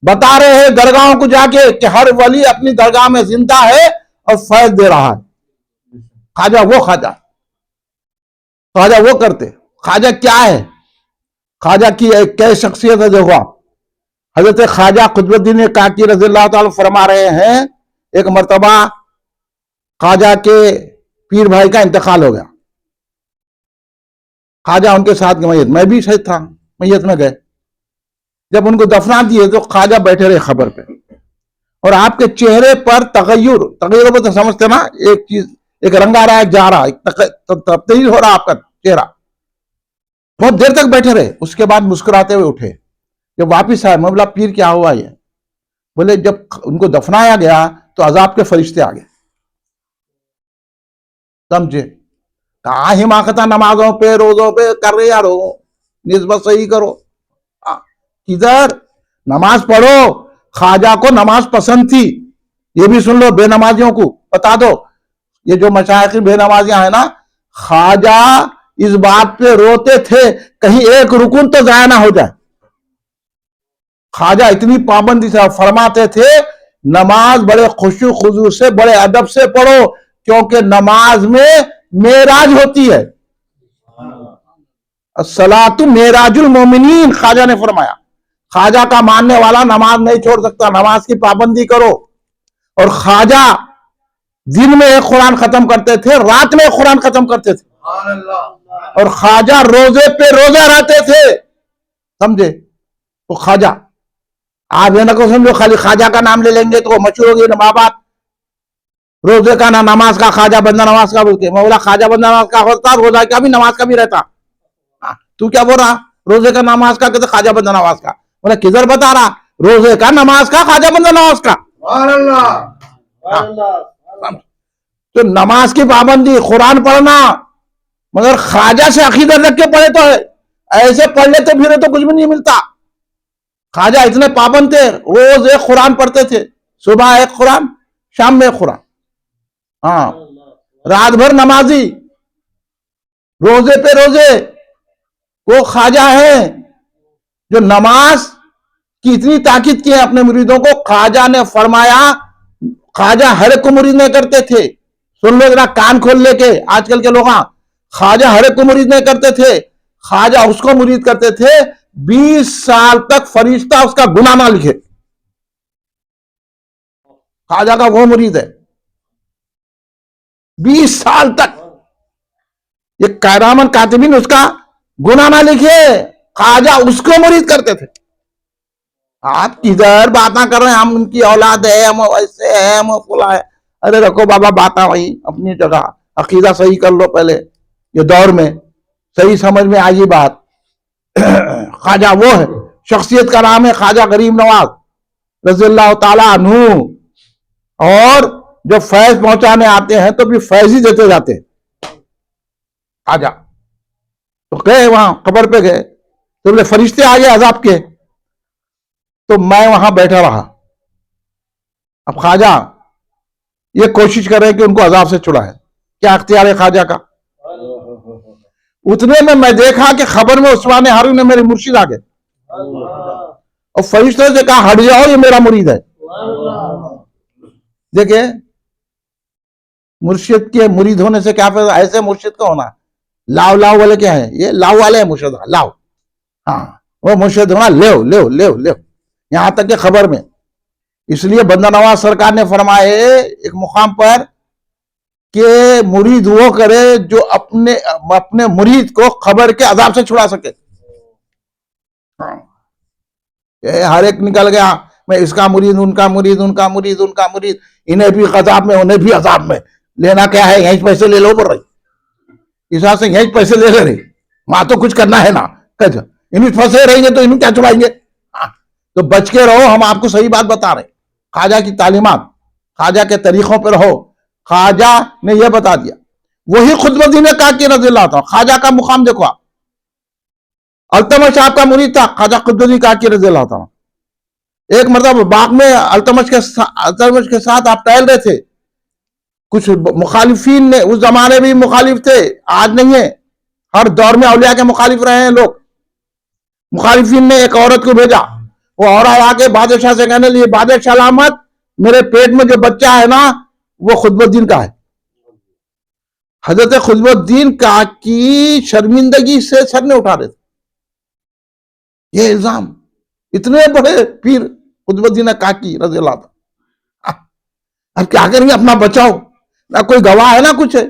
A: بتا رہے ہیں درگاہوں کو جا کے کہ ہر ولی اپنی درگاہ میں زندہ ہے اور فیض دے رہا ہے. خواجہ وہ کرتے. خواجہ کیا ہے, خواجہ کی کیا شخصیت ہے دیکھو آپ. حضرت خواجہ قطب الدین کاکی رضی اللہ تعالی فرما رہے ہیں ایک مرتبہ خواجہ کے پیر بھائی کا انتقال ہو گیا. خواجہ ان کے ساتھ میت, میں بھی شہید تھا, میت میں گئے. جب ان کو دفنا دیے تو خواجہ بیٹھے رہے خبر پہ, اور آپ کے چہرے پر تغیر کو تو سمجھتے نا, ایک چیز, ایک رنگ آ رہا ہے, جا رہا ہے, تبدیل ہو رہا آپ کا چہرہ. بہت دیر تک بیٹھے رہے. اس کے بعد مسکراتے ہوئے اٹھے. جب واپس آئے میں بولا پیر کیا ہوا یہ؟ بولے جب ان کو دفنایا گیا تو عذاب کے فرشتے آ گئے. سمجھے. کہاں حماقتہ نمازوں پہ روزوں پہ کر رہے یارو, نسبت صحیح کرو. ادھر نماز پڑھو. خواجہ کو نماز پسند تھی, یہ بھی سن لو. بے نمازیوں کو بتا دو, یہ جو مشائخ بے نمازیاں ہیں نا, خواجہ اس بات پہ روتے تھے کہیں ایک رکن تو ضائع نہ ہو جائے. خواجہ اتنی پابندی سے فرماتے تھے نماز بڑے خشوع خضوع سے, بڑے ادب سے پڑھو, کیونکہ نماز میں معراج ہوتی ہے. الصلاۃ معراج المومنین, خواجہ نے فرمایا. خواجہ کا ماننے والا نماز نہیں چھوڑ سکتا, نماز کی پابندی کرو. اور خواجہ دن میں ایک قرآن ختم کرتے تھے, رات میں ایک قرآن ختم کرتے تھے. اور خواجہ روزے پہ روزہ رہتے تھے. سمجھے. تو خواجہ آپ یہ نہ کو سمجھو خالی خواجہ کا نام لے لیں گے تو وہ مشہور ہوگی ماں باپ. روزے کا نہ نماز کا, خواجہ بندہ نماز کا بولتے. میں بولا خواجہ بندہ نماز کا ہوتا, روزہ کا بھی نماز کا بھی رہتا. تو کیا بول رہا روزے کا نماز کا, کہتے خواجہ بندہ نماز کا. بولا کدھر بتا رہا, روزے کا نماز کا خواجہ بندہ نماز کا. تو نماز کی پابندی, قرآن پڑھنا, مگر خواجہ سے عقیدت رکھ کے پڑھے تو ہے, ایسے پڑھ لیتے پھرے تو کچھ بھی نہیں ملتا. خواجہ اتنے پابند تھے, روز ایک قرآن پڑھتے تھے. صبح ایک قرآن, شام میں ایک قرآن. ہاں رات بھر نمازی, روزے پہ روزے. وہ خواجہ ہے جو نماز کی اتنی تاکید کی ہے اپنے مریدوں کو. خواجہ نے فرمایا, خواجہ ہر ایک کو مرید نہیں کرتے تھے. سن لو ذرا کان کھول لے کے آج کل کے لوگ, خواجہ ہر ایک کو مرید نہیں کرتے تھے. خواجہ اس کو مرید کرتے تھے 20 سال تک فرشتہ اس کا گناہ نہ لکھے. خواجہ کا وہ مرید ہے 20 سال تک, یہ کرامن کاتبین اس کا گناہ نہ لکھے. خواجہ اس کو مرید کرتے تھے. آپ کدھر باتاں کر رہے ہیں, ہم ان کی اولاد ہے, ہم ایسے ہیں, ہم فلاں ہے. ارے رکھو بابا باتاں وہی اپنی جگہ, عقیدہ صحیح کر لو پہلے. یہ دور میں صحیح سمجھ میں آئی بات. خواجہ وہ ہے, شخصیت کا نام ہے خواجہ غریب نواز رضی اللہ تعالی عنہ. اور جو فیض پہنچانے آتے ہیں تو بھی فیض ہی دیتے جاتے ہیں. خواجہ تو گئے وہاں قبر پہ گئے تو بولے فرشتے آ گئے عذاب کے. تو میں وہاں بیٹھا رہا. اب خواجہ یہ کوشش کر رہے کہ ان کو عذاب سے چھڑائے. کیا اختیار ہے خواجہ کا. اتنے میں دیکھا کہ خبر میں عثمان ہارون نے میرے مرشد آ گئے, اور فرشتوں سے کہا ہٹ جاؤ, یہ میرا مرید ہے. دیکھیں مرشد کے مرید ہونے سے کیا فائدہ؟ ایسے مرشد کا ہونا. لاؤ لاؤ والے کیا ہے؟ یہ لاؤ والے ہیں مرشد. لاؤ, ہاں وہ مرشد ہونا لیو لیو لیو لیو, یہاں تک کہ خبر میں. اس لیے بندہ نواز سرکار نے فرمائے ایک مقام پر کہ مرید وہ کرے جو اپنے مرید کو خبر کے عذاب سے چھڑا سکے. ہر ایک نکل گیا میں اس کا مرید, ان کا مرید, ان کا مرید, ان کا مرید, انہیں بھی عذاب میں انہیں بھی عذاب میں. لینا کیا ہے؟ یہیں پیسے لے لو بول رہی, اس واسطے یہیں پیسے لے رہے, وہاں تو کچھ کرنا ہے نا. انہیں پھنسے رہیں گے تو انہیں کیا چھڑائیں گے؟ تو بچ کے رہو, ہم آپ کو صحیح بات بتا رہے ہیں. خواجہ کی تعلیمات, خواجہ کے طریقوں پہ رہو. خواجہ نے یہ بتا دیا. وہی قطب الدین کاکی رضی اللہ عنہ, خواجہ کا مقام دیکھو آپ. التمش صاحب کا مرید تھا خواجہ قطب الدین کاکی رضی اللہ عنہ. ایک مرتبہ باغ میں التمش کے ساتھ آپ ٹہل رہے تھے. کچھ مخالفین نے, اس زمانے میں مخالف تھے, آج نہیں ہے, ہر دور میں اولیاء کے مخالف رہے ہیں لوگ. مخالفین نے ایک عورت کو بھیجا. وہ عورت آ کے بادشاہ سے کہنے لگی, بادشاہ سلامت, میرے پیٹ میں جو بچہ ہے نا وہ قطب الدین کا ہے. حضرت قطب الدین کا کی شرمندگی سے سر نہیں اٹھا رہے تھے. یہ الزام, اتنے بڑے پیر قطب الدین کاکی رضی اللہ عنہ, اب کیا کریں گے؟ اپنا بچاؤ, نہ کوئی گواہ ہے نہ کچھ ہے.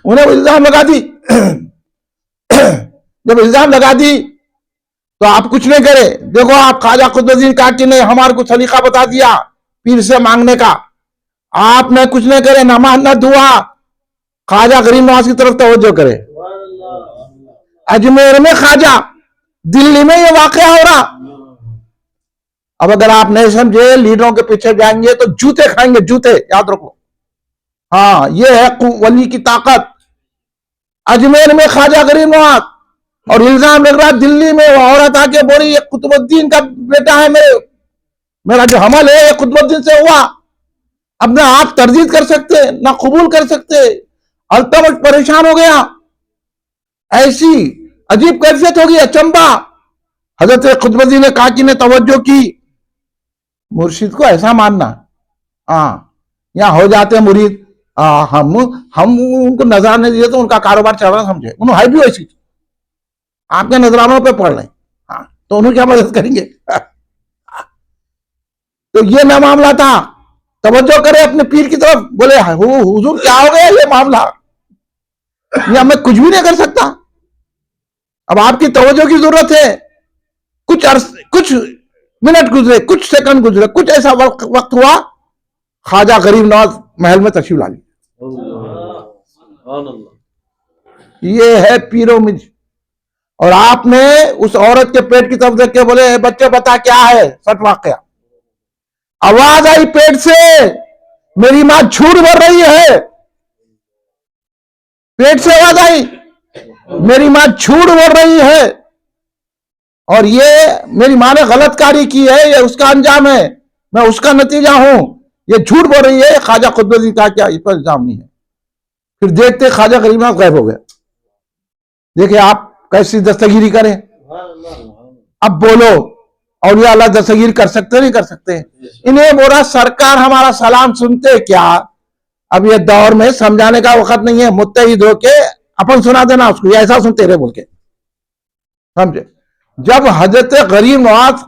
A: انہیں الزام لگا دی. جب الزام لگا دی تو آپ کچھ نہیں کرے. دیکھو آپ خواجہ قطب الدین کاکی نے ہمارے کو سلیقہ بتا دیا پیر سے مانگنے کا. آپ نے کچھ نہیں کرے, نماز نہ دعا, خواجہ غریب نواز کی طرف توجہ کرے. اجمیر میں خواجہ, دلی میں یہ واقعہ ہو رہا. اب اگر آپ نہیں سمجھے, لیڈروں کے پیچھے جائیں گے تو جوتے کھائیں گے, جوتے, یاد رکھو. ہاں یہ ہے ولی کی طاقت. اجمیر میں خواجہ غریب نواز, اور الزام لگ رہا دلی میں وہ عورت آ کے بولی یہ قطب الدین کا بیٹا ہے, میرا جو حمل ہے یہ قطب الدین سے ہوا. اب نہ آپ تردید کر سکتے نہ قبول کر سکتے. التمش پریشان ہو گیا, ایسی عجیب کیفیت ہوگی, اچنبا. حضرت قطب الدین کاکی نے توجہ کی. مرشد کو ایسا ماننا, ہاں یہاں ہو جاتے مرید, ہم ان کو نظر نہیں دیے تو ان کا کاروبار چل رہا سمجھے, انہوں ہے بھی ویسی, آپ کے نظرانوں پہ پڑھ رہے ہیں, ہاں تو انہوں کیا مدد کریں گے؟ تو یہ نہ معاملہ تھا. توجہ کرے اپنے پیر کی طرف. بولے حضور کیا ہو گیا یہ معاملہ, یہ میں کچھ بھی نہیں کر سکتا. اب آپ کی توجہ کی ضرورت ہے. کچھ منٹ گزرے, کچھ سیکنڈ گزرے, کچھ ایسا وقت ہوا, خواجہ غریب نواز محل میں تشریف لا لی. یہ ہے پیروں میں. اور آپ نے اس عورت کے پیٹ کی طرف دیکھ کے بولے بچے بتا کیا ہے سچ واقعہ. آواز آئی پیٹ سے, میری ماں جھوٹ بول رہی ہے. پیٹ سے آواز آئی, میری ماں جھوٹ بول رہی ہے, اور یہ میری ماں نے غلط کاری کی ہے, یہ اس کا انجام ہے, میں اس کا نتیجہ ہوں, یہ جھوٹ بول رہی ہے. خواجہ قطب الدین کا کیا اس پر الزام نہیں ہے. پھر دیکھتے خواجہ غریب نواز غائب ہو گیا. دیکھیں آپ کیسی دستگیری کریں. اب بولو اولیاء اللہ دستگیر کر سکتے نہیں کر سکتے؟ انہیں بولا سرکار ہمارا سلام سنتے کیا؟ اب یہ دور میں سمجھانے کا وقت نہیں ہے. متحد ہو کے اپن سنا دینا اس کو, یہ ایسا سنتے رہے بول کے, سمجھے. جب حضرت غریب نواز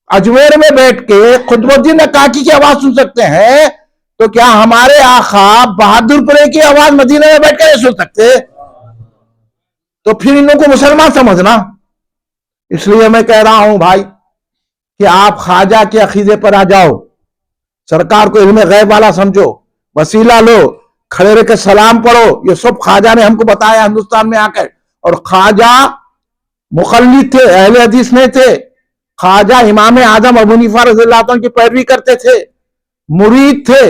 A: اجمیر میں بیٹھ کے قطب الدین کاکی کی آواز سن سکتے ہیں تو کیا ہمارے آقا بہادر پورے کی آواز مدینہ میں بیٹھ کر سن سکتے؟ تو پھر ان کو مسلمان سمجھنا. اس لیے میں کہہ رہا ہوں بھائی کہ آپ خواجہ کے عقیدے پر آ جاؤ, سرکار کو علم غیب والا سمجھو, وسیلہ لو, کھڑے رہ کے سلام پڑھو. یہ سب خواجہ نے ہم کو بتایا ہندوستان میں آ کر. اور خواجہ مقلد تھے, اہل حدیث نہیں تھے. خواجہ امام اعظم ابو حنیفہ رضی اللہ عنہ کی پیروی کرتے تھے, مرید تھے,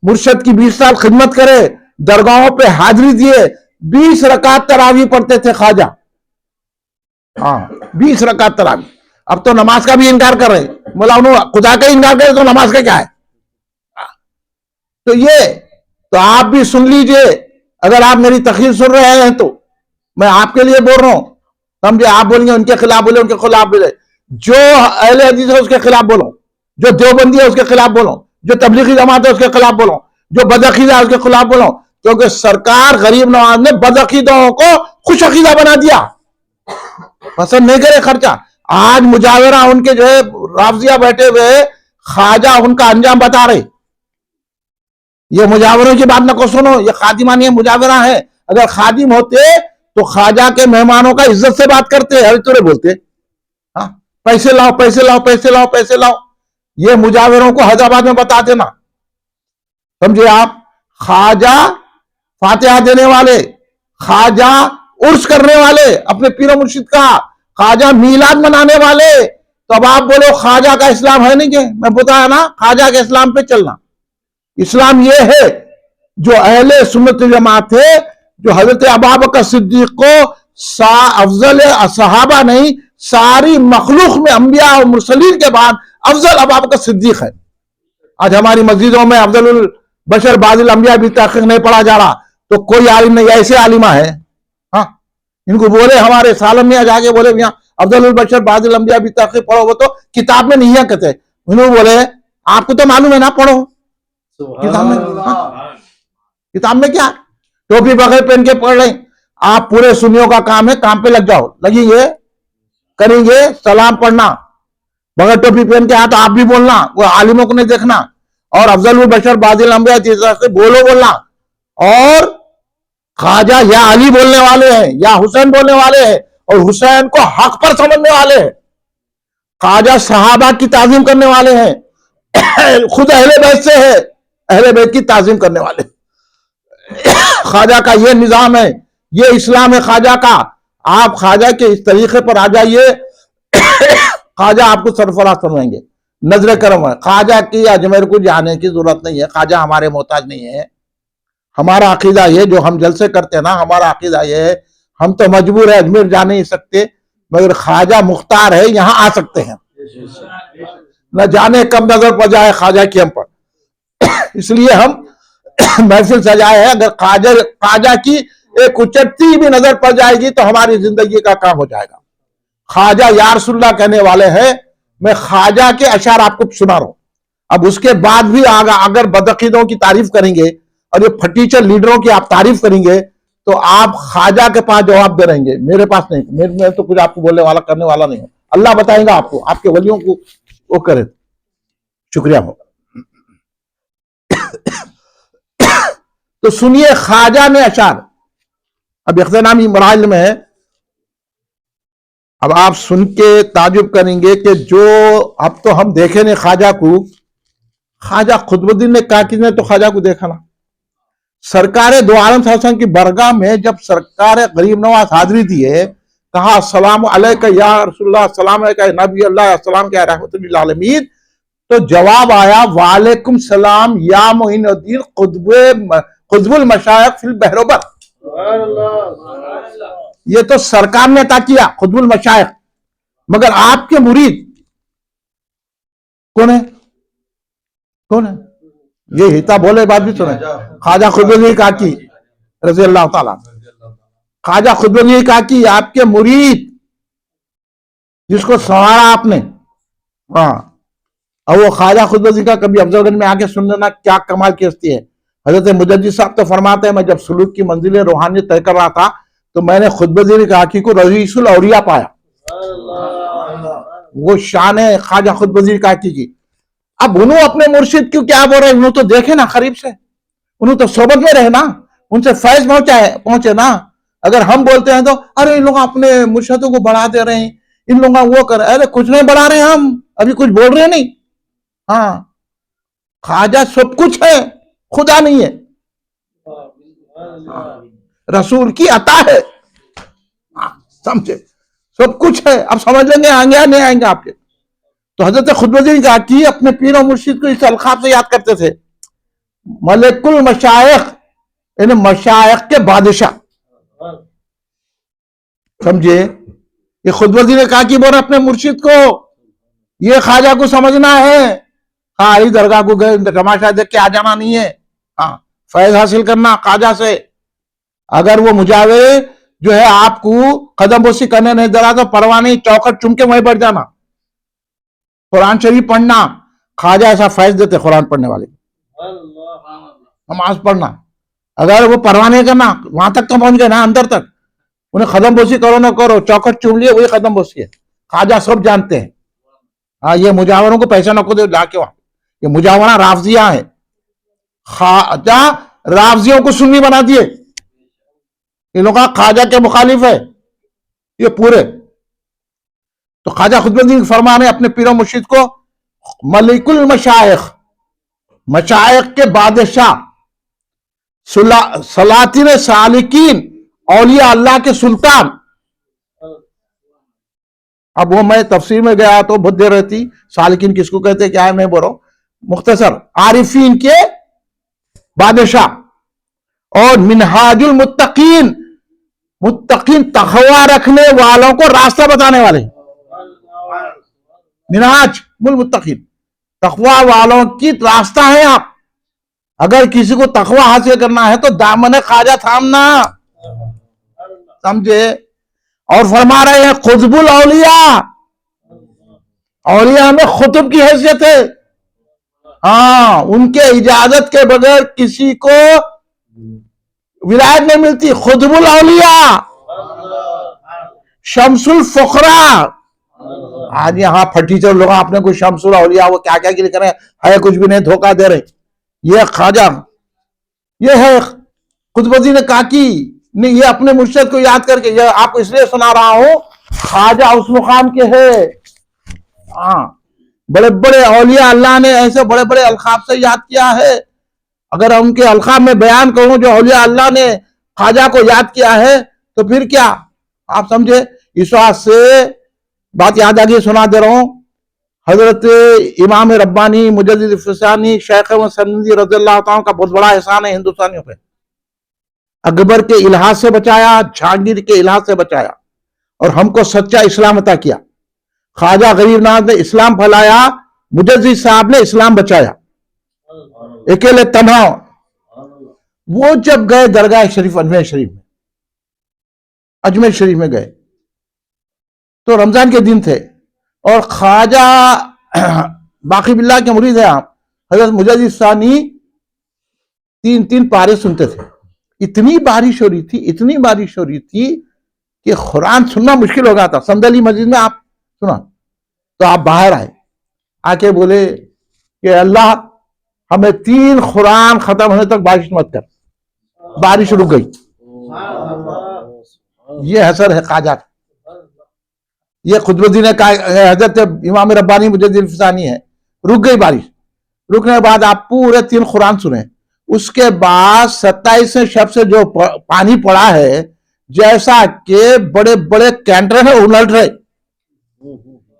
A: مرشد کی 20 سال خدمت کرے, درگاہوں پہ حاضری دیے, 20 رکعت تراویح پڑھتے تھے خواجہ. ہاں 20 رکعت تراویح. اب تو نماز کا بھی انکار کر رہے, بولا انہوں خدا کا انکار کرے تو نماز کا کیا ہے؟ تو آپ بھی سن لیجئے. اگر آپ میری تقریر سن رہے ہیں تو میں آپ کے لیے بول رہا ہوں, سمجھے. آپ بولیں گے ان کے خلاف بولے, ان کے خلاف بولے, جو اہل حدیث ہے اس کے خلاف بولو. جو دیوبندی ہے اس کے خلاف بولو، جو تبلیغی جماعت ہے اس کے خلاف بولو، جو بدعقیدہ ہے اس کے خلاف بولو، کیونکہ سرکار غریب نواز نے بدعقیدوں کو خوش عقیدہ بنا دیا، پسند نہیں کرے خرچہ۔ آج مجاورہ ان کے جو ہے رافضیہ بیٹھے ہوئے خواجہ ان کا انجام بتا رہے، یہ مجاوروں کی بات نہ کو سنو، یہ خادمان یہ مجاورہ ہے، اگر خادم ہوتے تو خواجہ کے مہمانوں کا عزت سے بات کرتے، ہر طرح بولتے ہاں پیسے لاؤ پیسے لاؤ پیسے لاؤ پیسے لاؤ، یہ مجاوروں کو حیدرآباد میں بتا دینا، سمجھے آپ؟ خواجہ فاتحہ دینے والے، خواجہ عرس کرنے والے اپنے پیر و مرشد کا، خواجہ میلاد منانے والے، تو اب آپ بولو خواجہ کا اسلام ہے نہیں؟ کہ میں بتایا نا خواجہ کے اسلام پہ چلنا، اسلام یہ ہے جو اہل سنت جماعت ہے، جو حضرت ابوبکر صدیق کو افضل صحابہ نہیں ساری مخلوق میں انبیاء اور مرسلین کے بعد افضل ابوبکر صدیق ہے۔ آج ہماری مسجدوں میں افضل البشر بعض الانبیاء بھی تحقیق نہیں پڑھا جا رہا، تو کوئی عالم نہیں، ایسے عالمہ ہے ہاں ان کو بولے ہمارے سالم میں جا کے بولے یہاں افضل البشر بعض الانبیاء بھی تحقیق پڑھو، وہ تو کتاب میں نہیں ہے کہتے، انہوں بولے آپ کو تو معلوم ہے نا پڑھو کتاب میں کیا، ٹوپی بغیر پہن کے پڑھ رہے، آپ پورے سنیوں کا کام ہے، کام پہ لگ جاؤ، لگیں گے کریں گے سلام پڑھنا، بغیر ٹوپی پہن کے ہاتھ آپ بھی بولنا، وہ عالموں کو نہیں دیکھنا، اور افضل البشر بعض الانبیاء سے بولو بولنا، اور خواجہ یا علی بولنے والے ہیں یا حسین بولنے والے ہیں، اور حسین کو حق پر سمجھنے والے ہیں، خواجہ صحابہ کی تعظیم کرنے والے ہیں، خود اہل بیت سے ہے، اہل بیت کی تعظیم کرنے والے، خواجہ کا یہ نظام ہے، یہ اسلام ہے خواجہ کا، آپ خواجہ کے اس طریقے پر آ جائیے، خواجہ آپ کو سرفراز سمجھیں گے، نظر کرم ہے، خواجہ کی اجمیر کو جانے کی ضرورت نہیں ہے، خواجہ ہمارے محتاج نہیں ہے، ہمارا عقیدہ یہ جو ہم جلسے کرتے ہیں نا، ہمارا عقیدہ یہ ہے، ہم تو مجبور ہے اجمیر جا نہیں سکتے، مگر خواجہ مختار ہے یہاں آ سکتے ہیں، نہ جانے کب نظر پڑ جائے خواجہ کی ہم پر، اس لیے ہم محفل سجائے ہے، اگر خواجہ کی ایک اچٹی بھی نظر پڑ جائے گی تو ہماری زندگی کا کام ہو جائے گا۔ خواجہ یا رسول اللہ کہنے والے ہیں، میں خواجہ کے اشعار آپ کو سنا رہا ہوں، اب اس کے بعد بھی اگر بدعقیدوں کی تعریف کریں گے اور یہ پھٹیچر لیڈروں کی آپ تعریف کریں گے تو آپ خواجہ کے پاس جواب دے رہیں گے، میرے پاس نہیں، میں تو کچھ آپ کو بولنے والا کرنے والا نہیں ہوں، اللہ بتائیں گا آپ کو، آپ کے ولیوں کو وہ کرے، شکریہ ہو۔ تو سنیے خواجہ نے اشعار، اب اختتامی مراحل میں ہے، اب آپ سن کے تعجب کریں گے کہ جو اب تو ہم دیکھیں نہیں خواجہ کو، خواجہ قطب الدین نے کہا کہ نے تو خواجہ کو دیکھا نا، سرکار دو عالم صلی اللہ علیہ وسلم کی برگاہ میں جب سرکار غریب نواز حاضری دیے، کہا السلام علیکہ یا رسول اللہ، السلام علیکہ نبی اللہ، السلام کیا رحمت للعالمین، تو جواب آیا وعلیکم السلام یا معین الدین قطب المشائخ فی البحر وبر، یہ تو سرکار نے عطا کیا قطب المشائخ، مگر آپ کے مرید کون ہے؟ کون ہے؟ یہ ہتا بولے بات بھی سنیں، خواجہ قطب الدین کاکی رضی اللہ تعالیٰ، خواجہ قطب الدین کاکی آپ کے مرید جس کو سنوارا آپ نے، ہاں، اور وہ خواجہ قطب الدین کا کبھی افضل گنج میں آگے سن لینا کیا کمال کی ہستی ہے۔ حضرت مجدد صاحب تو فرماتے ہیں میں جب سلوک کی منزل روحانیت طے کر رہا تھا تو میں نے قطب الدین کاکی کو رئیس الاولیاء پایا، وہ شان ہے خواجہ قطب الدین کاکی کی۔ اب انہوں اپنے مرشد کیوں کیا بول رہے ہیں، انہوں تو دیکھے نا قریب سے، انہوں تو صحبت میں رہے نا، ان سے فیض پہنچے نا، اگر ہم بولتے ہیں تو ارے ان لوگ اپنے مرشدوں کو بڑھا دے رہے ہیں، ان لوگوں وہ کر رہے، ارے کچھ نہیں بڑھا رہے ہیں، ہم ابھی کچھ بول رہے نہیں، ہاں خواجہ سب کچھ ہے، خدا نہیں ہے، رسول کی عطا ہے، سمجھے، سب کچھ ہے، اب سمجھ لیں گے آئیں گے یا نہیں آئیں گے آپ کے۔ تو حضرت قطب الدین کاکی اپنے پیر و مرشد کو اس القاب سے یاد کرتے تھے، ملک المشائخ، یعنی مشائخ کے بادشاہ، سمجھے، یہ قطب الدین کاکی بول رہے اپنے مرشد کو، یہ خواجہ کو سمجھنا ہے، ہاں علی درگاہ کو گئے تماشا دیکھ کے آ جانا نہیں ہے، ہاں فیض حاصل کرنا خواجہ سے، اگر وہ مجاور جو ہے آپ کو قدم بوسی کرنے نہیں دے رہا تو پرواہ نہیں، چوکٹ چوم کے وہیں بیٹھ جانا، قرآن شریف پڑھنا، خواجہ ایسا فیض دیتے قرآن پڑھنے والے نماز پڑھنا، اگر وہ پرواہ نہیں کرنا وہاں تک تو پہنچ گئے نا، اندر تک، انہیں قدم بوسی کرو نہ کرو، چوکٹ چوم لیے وہی قدم بوسی ہے، خواجہ سب جانتے ہیں. ہاں یہ مجاوروں کو پیسہ نہ کو دے لا کے وہاں، یہ مجاورہ رافضیہ ہے. خواجہ رافضیوں کو سنی بنا دیے، یہ لوگ خواجہ کے مخالف ہے یہ پورے. تو خواجہ خطب الدین فرما رہے اپنے پیر و مرشد کو ملک المشائخ، مشائخ کے بادشاہ، سلاطین سالکین، اولیاء اللہ کے سلطان. اب وہ میں تفسیر میں گیا تو بہت دیر رہتی، سالکین کس کو کہتے کیا ہے میں بول رہا ہوں مختصر، عارفین کے بادشاہ، اور منہاج المتقین، متقین تقوی رکھنے والوں کو راستہ بتانے والے. منہاج المتقین، تقوی والوں کی راستہ ہے آپ. اگر کسی کو تقوی حاصل کرنا ہے تو دامن خواجہ تھامنا، سمجھے. اور فرما رہے ہیں قطب الاولیاء، اولیاء میں قطب کی حیثیت ہے. ہاں ان کے اجازت کے بغیر کسی کو ولایت نہیں ملتی. قطب الاولیاء، شمس الفقراء. آج یہاں پھٹیچر لوگ اپنے کو شمس الاولیاء وہ کیا کیا لکھ رہے ہیں، ہے کچھ بھی نہیں، دھوکہ دے رہے. یہ خواجہ، یہ ہے قطب الدین کاکی نے یہ اپنے مرشد کو یاد کر کے، یہ آپ کو اس لیے سنا رہا ہوں خواجہ اس مقام کے ہے. ہاں بڑے بڑے اولیاء اللہ نے ایسے بڑے بڑے القاب سے یاد کیا ہے. اگر ان کے القاب میں بیان کروں جو اولیاء اللہ نے خواجہ کو یاد کیا ہے تو پھر کیا آپ سمجھے. اس واسطے سے بات یاد آگے سنا دے رہا ہوں. حضرت امام ربانی مجدد فسانی شیخ مسندی رضی اللہ تعالیٰ کا بہت بڑا احسان ہے ہندوستانیوں پہ. اکبر کے الحاظ سے بچایا، جہانگیر کے الحاظ سے بچایا، اور ہم کو سچا اسلام عطا کیا. خواجہ غریب نواز نے اسلام پھیلایا، مجدد صاحب نے اسلام بچایا اکیلے تنہا. وہ جب گئے درگاہ شریف اجمیر شریف میں گئے تو رمضان کے دن تھے، اور خواجہ باقی باللہ کے مرید ہیں آپ، حضرت مجدد ثانی تین پارے سنتے تھے. اتنی بارش ہو رہی تھی کہ قرآن سننا مشکل ہو گیا تھا. صندلی مسجد میں آپ سنا تو آپ باہر آئے، آ کے بولے کہ اللہ ہمیں 3 قرآن ختم ہونے تک بارش مت کر. بارش رک گئی. یہ اثر ہے خواجہ کا. یہ قطب الدین کا حضرت امام ربانی مجدد فسانی ہے. رک گئی بارش، رکنے کے بعد آپ پورے 3 قرآن سنیں. اس کے بعد 27 شب سے جو پانی پڑا ہے جیسا کہ بڑے بڑے کینٹر ہیں الٹ رہے.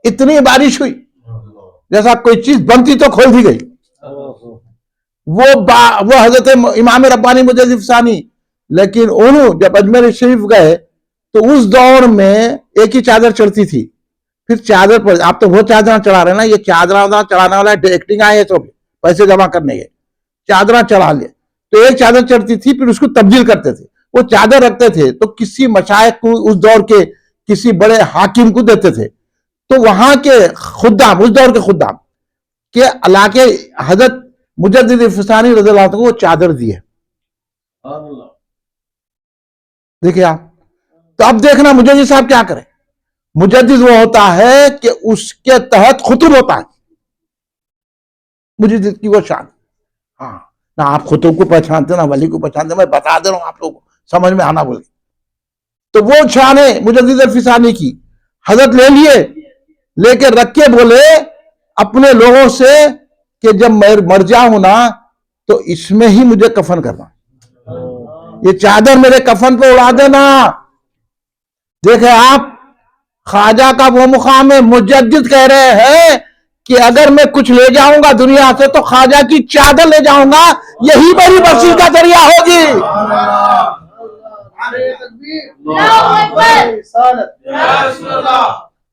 A: اتنی بارش ہوئی جیسا کوئی چیز بنتی تو کھول دی گئی. وہ حضرت امام ربانی مجدد فسانی. لیکن انہوں جب اجمیر شریف گئے تو اس دور میں ایک ہی چادر چڑھتی تھی. پھر چادر پر آپ تو وہ چادر چڑھا رہے ہیں نا، یہ چادر چڑھانے والا ایکٹنگ آئے تو پیسے جمع کرنے کے چادر چڑھا لے تو ایک چادر چڑھتی تھی، پھر اس کو تبدیل کرتے تھے. وہ چادر رکھتے تھے تو کسی مشائخ کو اس دور کے کسی بڑے حاکم کو دیتے تھے. تو وہاں کے خدام، اس دور کے خدام کے علاقے حضرت مجدد فسانی رضی اللہ عنہ کو وہ چادر دیے. دیکھیں آپ تو اب دیکھنا مجدد صاحب کیا کریں. مجدد وہ ہوتا ہے کہ اس کے تحت خطب ہوتا ہے. مجدد کی وہ شان. ہاں نہ آپ خطب کو پہچانتے نہ ولی کو پہچانتے، میں بتا دے رہا ہوں آپ لوگوں کو سمجھ میں آنا بولے. تو وہ شان ہے مجدد فسانی کی. حضرت لے کے رکھ کے بولے اپنے لوگوں سے کہ جب میں مر جاؤں نا تو اس میں ہی مجھے کفن کرنا، یہ چادر میرے کفن پہ اڑا دینا. دیکھیں آپ خواجہ کا وہ مقام ہے. مجدد کہہ رہے ہیں کہ اگر میں کچھ لے جاؤں گا دنیا سے تو خواجہ کی چادر لے جاؤں گا، یہی میری بخشش کا ذریعہ ہوگی.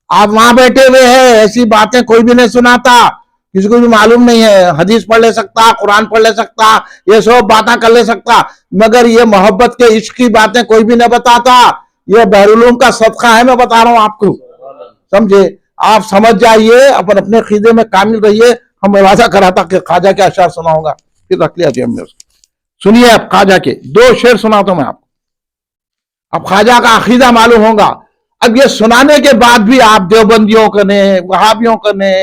A: آپ وہاں بیٹھے ہوئے ہیں، ایسی باتیں کوئی بھی نہیں سناتا، کسی کو بھی معلوم نہیں ہے. حدیث پڑھ لے سکتا، قرآن پڑھ لے سکتا، یہ سب باتیں کر لے سکتا، مگر یہ محبت کے عشق کی باتیں کوئی بھی نہیں بتاتا. یہ بحر العلوم کا صدقہ ہے، میں بتا رہا ہوں آپ کو، سمجھے. آپ سمجھ جائیے، اپنے عقیدے میں کامل رہیے. ہم وعدہ کرا تھا کہ خواجہ کے اشعار سناؤں گا، پھر رکھ لیا جی ہم نے اس کو۔ سنیے اب خواجہ کے 2 شعر سناتا ہوں میں آپ کو، اب خواجہ کا عقیدہ معلوم ہوگا۔ اب یہ سنانے کے بعد بھی آپ دیوبندیوں کا نے، وہابیوں کا نے،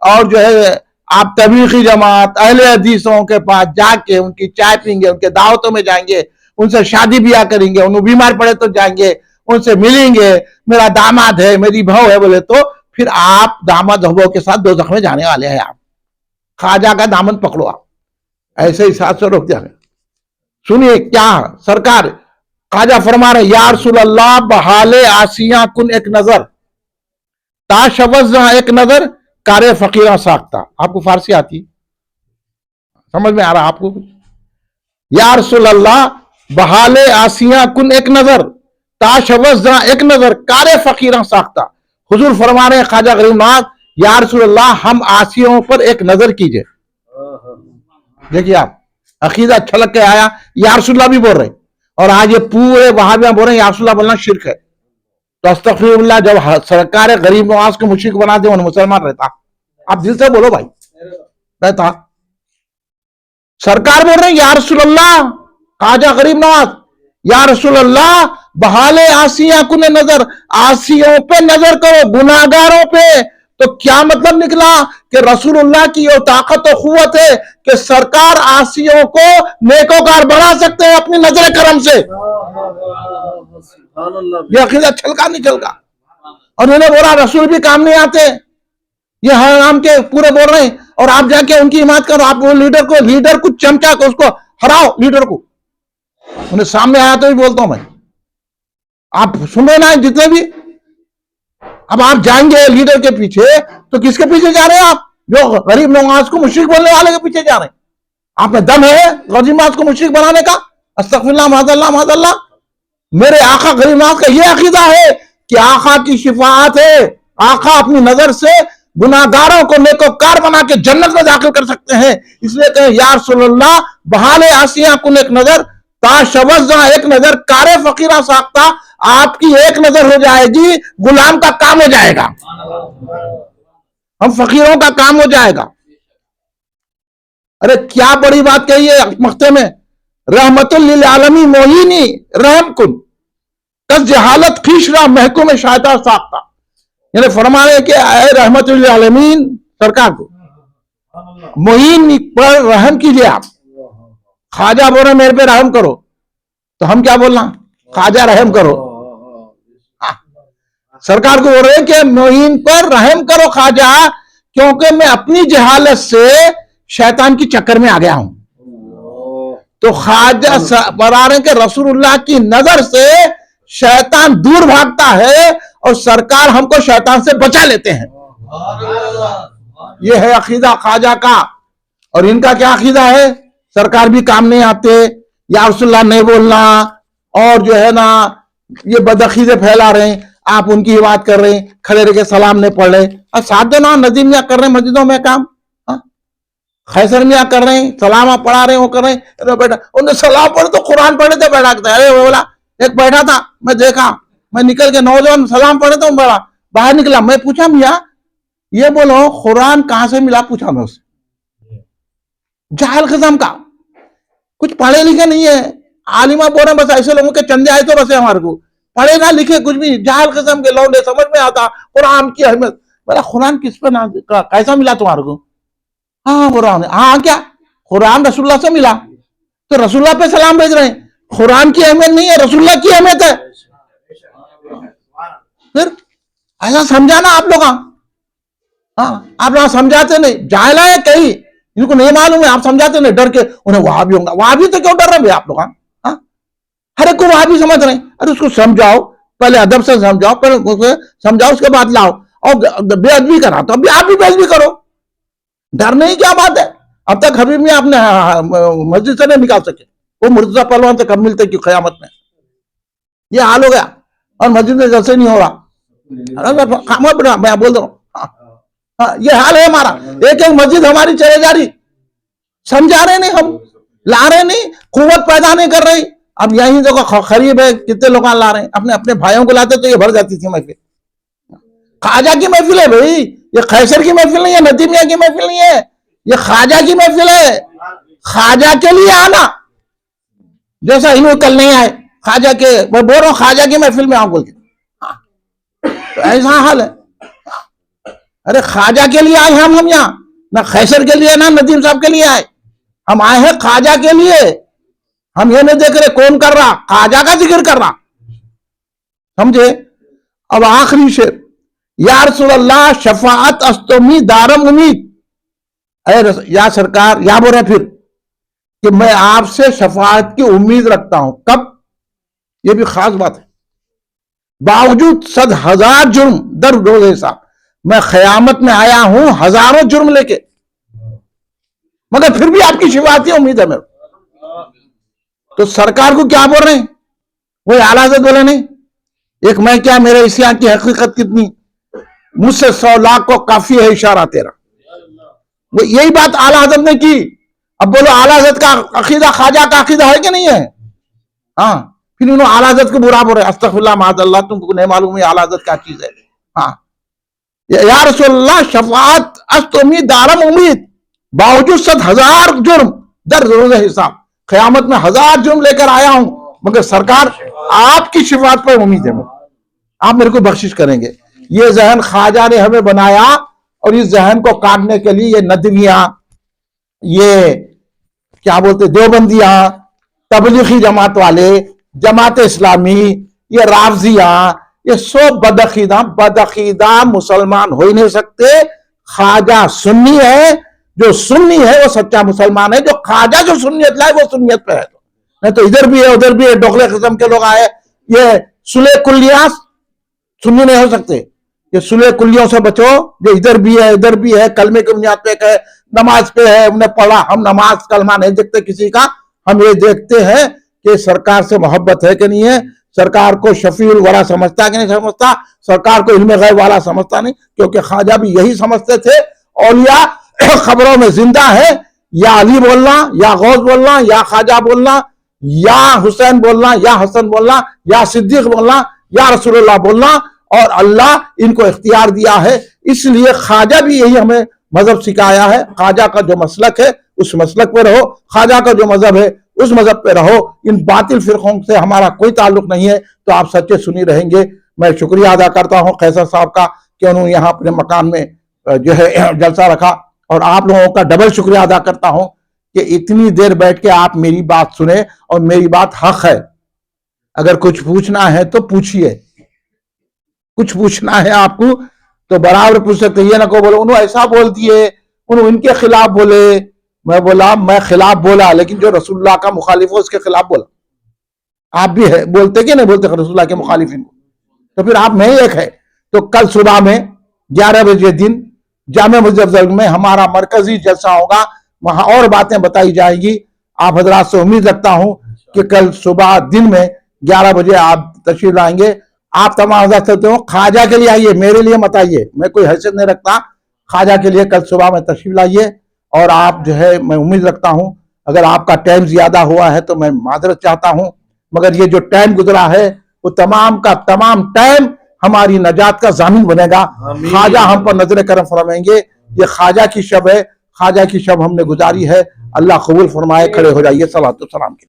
A: اور جو ہے آپ تبلیغی جماعت اہل حدیثوں کے پاس جا کے ان کی چائے پئیں گے، ان کے دعوتوں میں جائیں گے، ان سے شادی بیاہ کریں گے، انہوں بیمار پڑے تو جائیں گے، ان سے ملیں گے، میرا داماد ہے، میری بہو ہے بولے تو پھر آپ داماد بہو کے ساتھ دوزخ میں جانے والے ہیں۔ آپ خواجہ کا دامن پکڑو، آپ ایسے ہی ساتھ سے روک دیا گیا۔ سنیے کیا سرکار خواجہ فرما رہے، یا رسول اللہ بحال آسیاں کن ایک نظر، تاشوز ایک نظر کارے فقیرہ ساختہ۔ آپ کو فارسی آتی، سمجھ میں آ رہا آپ کو؟ یا رسول اللہ بحال آسیاں کن ایک نظر، تاشوز ایک نظر کارے فقیرہ ساختہ۔ حضور فرما رہے ہیں خواجہ غریب نواز، یا رسول اللہ ہم آسیوں پر ایک نظر کیجئے۔ دیکھیے آپ عقیدہ چھلک کے آیا، یا رسول اللہ بھی بول رہے، اور آج یہ پورے وہابیاں بول رہے ہیں یا رسول اللہ بولنا شرک ہے۔ تو استغفر اللہ، جب سرکار غریب نواز کو مشرک بنا دے، وہ مسلمان رہتا؟ آپ دل سے بولو بھائی، رہتا؟ سرکار بول رہے ہیں یا رسول اللہ، خواجہ غریب نواز یا رسول اللہ بحال آسیاں کن نظر، آسیوں پہ نظر کرو، گناہگاروں پہ۔ تو کیا مطلب نکلا کہ رسول اللہ کی یہ طاقت و قوت ہے کہ سرکار آسیوں کو نیکوکار بنا سکتے ہیں اپنی نظر کرم سے۔ یہ عقیدہ چھلکا نہیں چھلکا؟ اور انہوں نے بولا رسول بھی کام نہیں آتے، یہ حرام کے پورے بول رہے ہیں، اور آپ جا کے ان کی حمایت کرو۔ آپ وہ لیڈر کو چمچا کو اس کو ہراؤ، لیڈر کو۔ انہیں سامنے آیا تو بھی بولتا ہوں میں، آپ سن رہے نا جتنے بھی، اب آپ جائیں گے لیڈر کے پیچھے تو کس کے پیچھے جا رہے ہیں آپ؟ جو غریب نواز کو مشرک بولنے والے کے پیچھے جا رہے ہیں۔ آپ میں دم ہے غریب نواز کو مشرک بنانے کا؟ استغفر اللہ، معاذ اللہ، معاذ اللہ۔ میرے آقا غریب نواز کا یہ عقیدہ ہے کہ آقا کی شفاعت ہے، آقا اپنی نظر سے گناہگاروں کو نیکوکار بنا کے جنت میں داخل کر سکتے ہیں۔ اس لیے کہ یا رسول اللہ بحال آسیاں کن ایک نظر، تاشوز ایک نظر کارے فقیرہ ساختہ۔ آپ کی ایک نظر ہو جائے گی، غلام کا کام ہو جائے گا، ہم فقیروں کا کام ہو جائے گا۔ ارے کیا بڑی بات کہی ہے مقطع میں، رحمت للعالمین موہینی رحم کن کس جہالت خیش را محکوم شاہدہ ساختہ۔ یعنی فرما رہے کہ اے رحمت للعالمین سرکار کو معین پر رحم کیجئے۔ آپ خواجہ بول رہے میرے پہ رحم کرو، تو ہم کیا بولنا؟ خواجہ رحم کرو۔ سرکار کو بول رہے کہ معین پر رحم کرو خواجہ، کیونکہ میں اپنی جہالت سے شیطان کی چکر میں آ گیا ہوں۔ تو خواجہ بتا رہے ہیں کہ رسول اللہ کی نظر سے شیطان دور بھاگتا ہے، اور سرکار ہم کو شیطان سے بچا لیتے ہیں۔ یہ ہے عقیدہ خواجہ کا۔ اور ان کا کیا عقیدہ ہے؟ سرکار بھی کام نہیں آتے، یا رسول اللہ نہیں بولنا، اور جو ہے نا یہ بدعقیدے پھیلا رہے ہیں۔ آپ ان کی بات کر رہے ہیں، کھڑے رہ کے سلام نہیں پڑھ رہے، اور ساتھ دینا ندیم میاں کر رہے ہیں مسجدوں میں کام، خیسر میاں کر رہے ہیں سلام پڑھا رہے ہیں، وہ کر رہے ہیں بیٹا انہیں سلام پڑھے تو قرآن پڑھے تھے بیٹھا کرتا ہے۔ بولا ایک بیٹھا تھا، میں دیکھا، میں نکل کے نوجوان سلام پڑھے تو بڑا باہر نکلا، میں پوچھا میاں یہ بولو قرآن کہاں سے ملا؟ پوچھا میں اسے، جاہل قسم کا، کچھ پڑھے لکھے نہیں ہے، عالمہ بول رہے ہیں بس ایسے لوگوں کے چندے آئے تو بس ہمارے کو، پڑھے نہ لکھے کچھ بھی، جاہل قسم کے لوگ، سمجھ میں آتا قرآن کی اہمیت۔ بولا قرآن کس پہ کیسا ملا تمہارے کو؟ ہاں قرآن، ہاں کیا قرآن رسول اللہ سے ملا، تو رسول اللہ پہ سلام بھیج رہے ہیں۔ قرآن کی اہمیت نہیں ہے، رسول اللہ کی اہمیت ہے۔ پھر ایسا سمجھانا آپ لوگ، ہاں آپ لوگ سمجھاتے نہیں، جاہل ہے کہیں، ان کو نہیں معلوم ہے، آپ سمجھاتے نہیں، ڈر کے انہیں وہاں بھی ہوں گا، وہاں بھی تو کیوں ڈر رہے ہیں آپ لوگ؟ ہاں ہر ایک کو وہاں بھی سمجھ رہے ہیں۔ ارے اس کو سمجھاؤ، پہلے ادب سے سمجھاؤ، پہلے سمجھاؤ، اس کے بعد لاؤ، اور بے ادبی کرا تو ابھی آپ بھی بے ادبی کرو، ڈرنے ہی کیا بات ہے؟ اب تک حبیب میں آپ نے مسجد سے نہیں نکال سکے، وہ مرتضیٰ پہلوان سے کب ملتے کہ قیامت میں یہ حال ہو گیا، اور مسجد میں جلسے نہیں ہو رہا، میں بول رہا ہوں یہ حال ہے ہمارا، ایک ایک مسجد ہماری چلے جا رہی، سمجھا رہے نہیں، ہم لا رہے نہیں، قوت پیدا نہیں کر رہی۔ اب یہیں دیکھو قریب ہے، کتنے لوگ لا رہے ہیں، اپنے اپنے بھائیوں کو لاتے تو یہ بھر جاتی تھی محفل۔ خواجہ کی محفل ہے بھائی، یہ خیسر کی محفل نہیں ہے، ندیم میاں کی محفل نہیں ہے، یہ خواجہ کی محفل ہے، خواجہ کے لیے آنا، جیسا انہوں کل نہیں آئے خواجہ کے، میں بول رہا ہوں خواجہ کی محفل میں آؤں بول کے، تو ایسا حال ہے۔ ارے خواجہ کے لیے آئے ہم یہاں، نہ خیسر کے لیے نہ ندیم صاحب کے لیے آئے، ہم آئے ہیں خواجہ کے لیے۔ ہم یہ نہیں دیکھ رہے کون کر رہا، خواجہ کا ذکر کر رہا، سمجھے؟ اب آخری شعر، یا رسول اللہ شفاعت استمی دارم امید، اے یا سرکار، یا بول رہے پھر کہ میں آپ سے شفاعت کی امید رکھتا ہوں، کب؟ یہ بھی خاص بات ہے، باوجود 100,000 جرم در روز حساب، میں قیامت میں آیا ہوں ہزاروں جرم لے کے، مگر پھر بھی آپ کی شفاعت کی امید ہے میرے۔ تو سرکار کو کیا بول رہے ہیں؟ وہ اعلیٰ حضرت بولے نہیں، ایک میں کیا میرے اسیاں کی حقیقت کتنی، مجھ سے 100 لاکھ کو کافی ہے اشارہ تیرا، وہ یہی بات اعلیٰ حضرت نے کی۔ اب بولو اعلیٰ حضرت کا عقیدہ خواجہ کا عقیدہ ہے کہ نہیں ہے؟ ہاں، پھر انہوں اعلیٰ حضرت کو برا بول رہے، استغفر اللہ معاذ اللہ، تم کو نہیں معلوم ہے اعلیٰ حضرت کیا چیز ہے۔ ہاں، یا رسول اللہ شفاعت است امید دارم امید، باوجود 100,000 جرم در روز حساب، قیامت میں 1000 جرم لے کر آیا ہوں، مگر سرکار آپ کی شفاعت پر امید ہے، آپ میرے کو بخشش کریں گے۔ یہ ذہن خواجہ نے ہمیں بنایا، اور اس ذہن کو کاٹنے کے لیے یہ ندویاں، یہ کیا بولتے دیوبندیاں، تبلیغی جماعت والے، جماعت اسلامی، یہ رافضیاں، یہ سب بدعقیدہ مسلمان ہو ہی نہیں سکتے۔ خواجہ سنی ہے، جو سنی ہے وہ سچا مسلمان ہے، جو خواجہ جو سنیت لائے وہ سنیت پہ ہے، نہیں تو ادھر بھی ہے ادھر بھی ہے، ڈوغلے قسم کے لوگ آئے، یہ سلح کلیاں سنی نہیں ہو سکتے، یہ سلح کلیوں سے بچو، جو ادھر بھی ہے کلمے کی بنیاد پہ ہے، نماز پہ ہے، انہیں پڑھا، ہم نماز کلمہ نہیں دیکھتے کسی کا، ہم یہ دیکھتے ہیں کہ سرکار سے محبت ہے کہ نہیں ہے، سرکار کو شفیع الورا سمجھتا ہے کہ نہیں سمجھتا، سرکار کو علم غیب والا سمجھتا نہیں، کیونکہ خواجہ بھی یہی سمجھتے تھے، اولیاء خبروں میں زندہ ہے، یا علی بولنا، یا غوث بولنا، یا خواجہ بولنا، یا حسین بولنا، یا حسن بولنا، یا صدیق بولنا، یا رسول اللہ بولنا، اور اللہ ان کو اختیار دیا ہے۔ اس لیے خواجہ بھی یہی ہمیں مذہب سکھایا ہے، خواجہ کا جو مسلک ہے اس مسلک پہ رہو، خواجہ کا جو مذہب ہے اس مذہب پہ رہو، ان باطل فرقوں سے ہمارا کوئی تعلق نہیں ہے، تو آپ سچے سنی رہیں گے۔ میں شکریہ ادا کرتا ہوں قیصر صاحب کا کہ انہوں نے یہاں اپنے مکان میں جو ہے جلسہ رکھا، اور آپ لوگوں کا ڈبل شکریہ ادا کرتا ہوں کہ اتنی دیر بیٹھ کے آپ میری بات سنیں، اور میری بات حق ہے، اگر کچھ پوچھنا ہے تو پوچھئے، کچھ پوچھنا ہے آپ کو تو برابر پوچھ سکتے، یہ نہ کو بولو انہوں ایسا بول دیے، انہوں ان کے خلاف بولے، میں بولا میں خلاف بولا، لیکن جو رسول اللہ کا مخالف ہو اس کے خلاف بولا۔ آپ بھی ہے بولتے کہ نہیں بولتے رسول اللہ کے مخالفین کو؟ تو پھر آپ میں ایک ہے۔ تو کل صبح میں 11 بجے دن جامع مسجد افضل میں ہمارا مرکزی جلسہ ہوگا، وہاں اور باتیں بتائی جائیں گی۔ آپ حضرات سے امید رکھتا ہوں کہ کل صبح دن میں 11 بجے آپ تشریف لائیں گے۔ آپ تمام حضرات سے خواجہ کے لیے آئیے، میرے لیے مت آئیے، میں کوئی حیثیت نہیں رکھتا، خواجہ کے لیے کل صبح میں تشریف لائیے۔ اور آپ جو ہے میں امید رکھتا ہوں، اگر آپ کا ٹائم زیادہ ہوا ہے تو میں معذرت چاہتا ہوں، مگر یہ جو ٹائم گزرا ہے وہ تمام کا تمام ٹائم ہماری نجات کا ضامن بنے گا۔ خواجہ ہم پر نظر کرم فرمائیں گے۔ یہ خواجہ کی شب ہے، خواجہ کی شب ہم نے گزاری ہے، اللہ قبول فرمائے۔ کھڑے ہو جائیے صلوات و سلام کے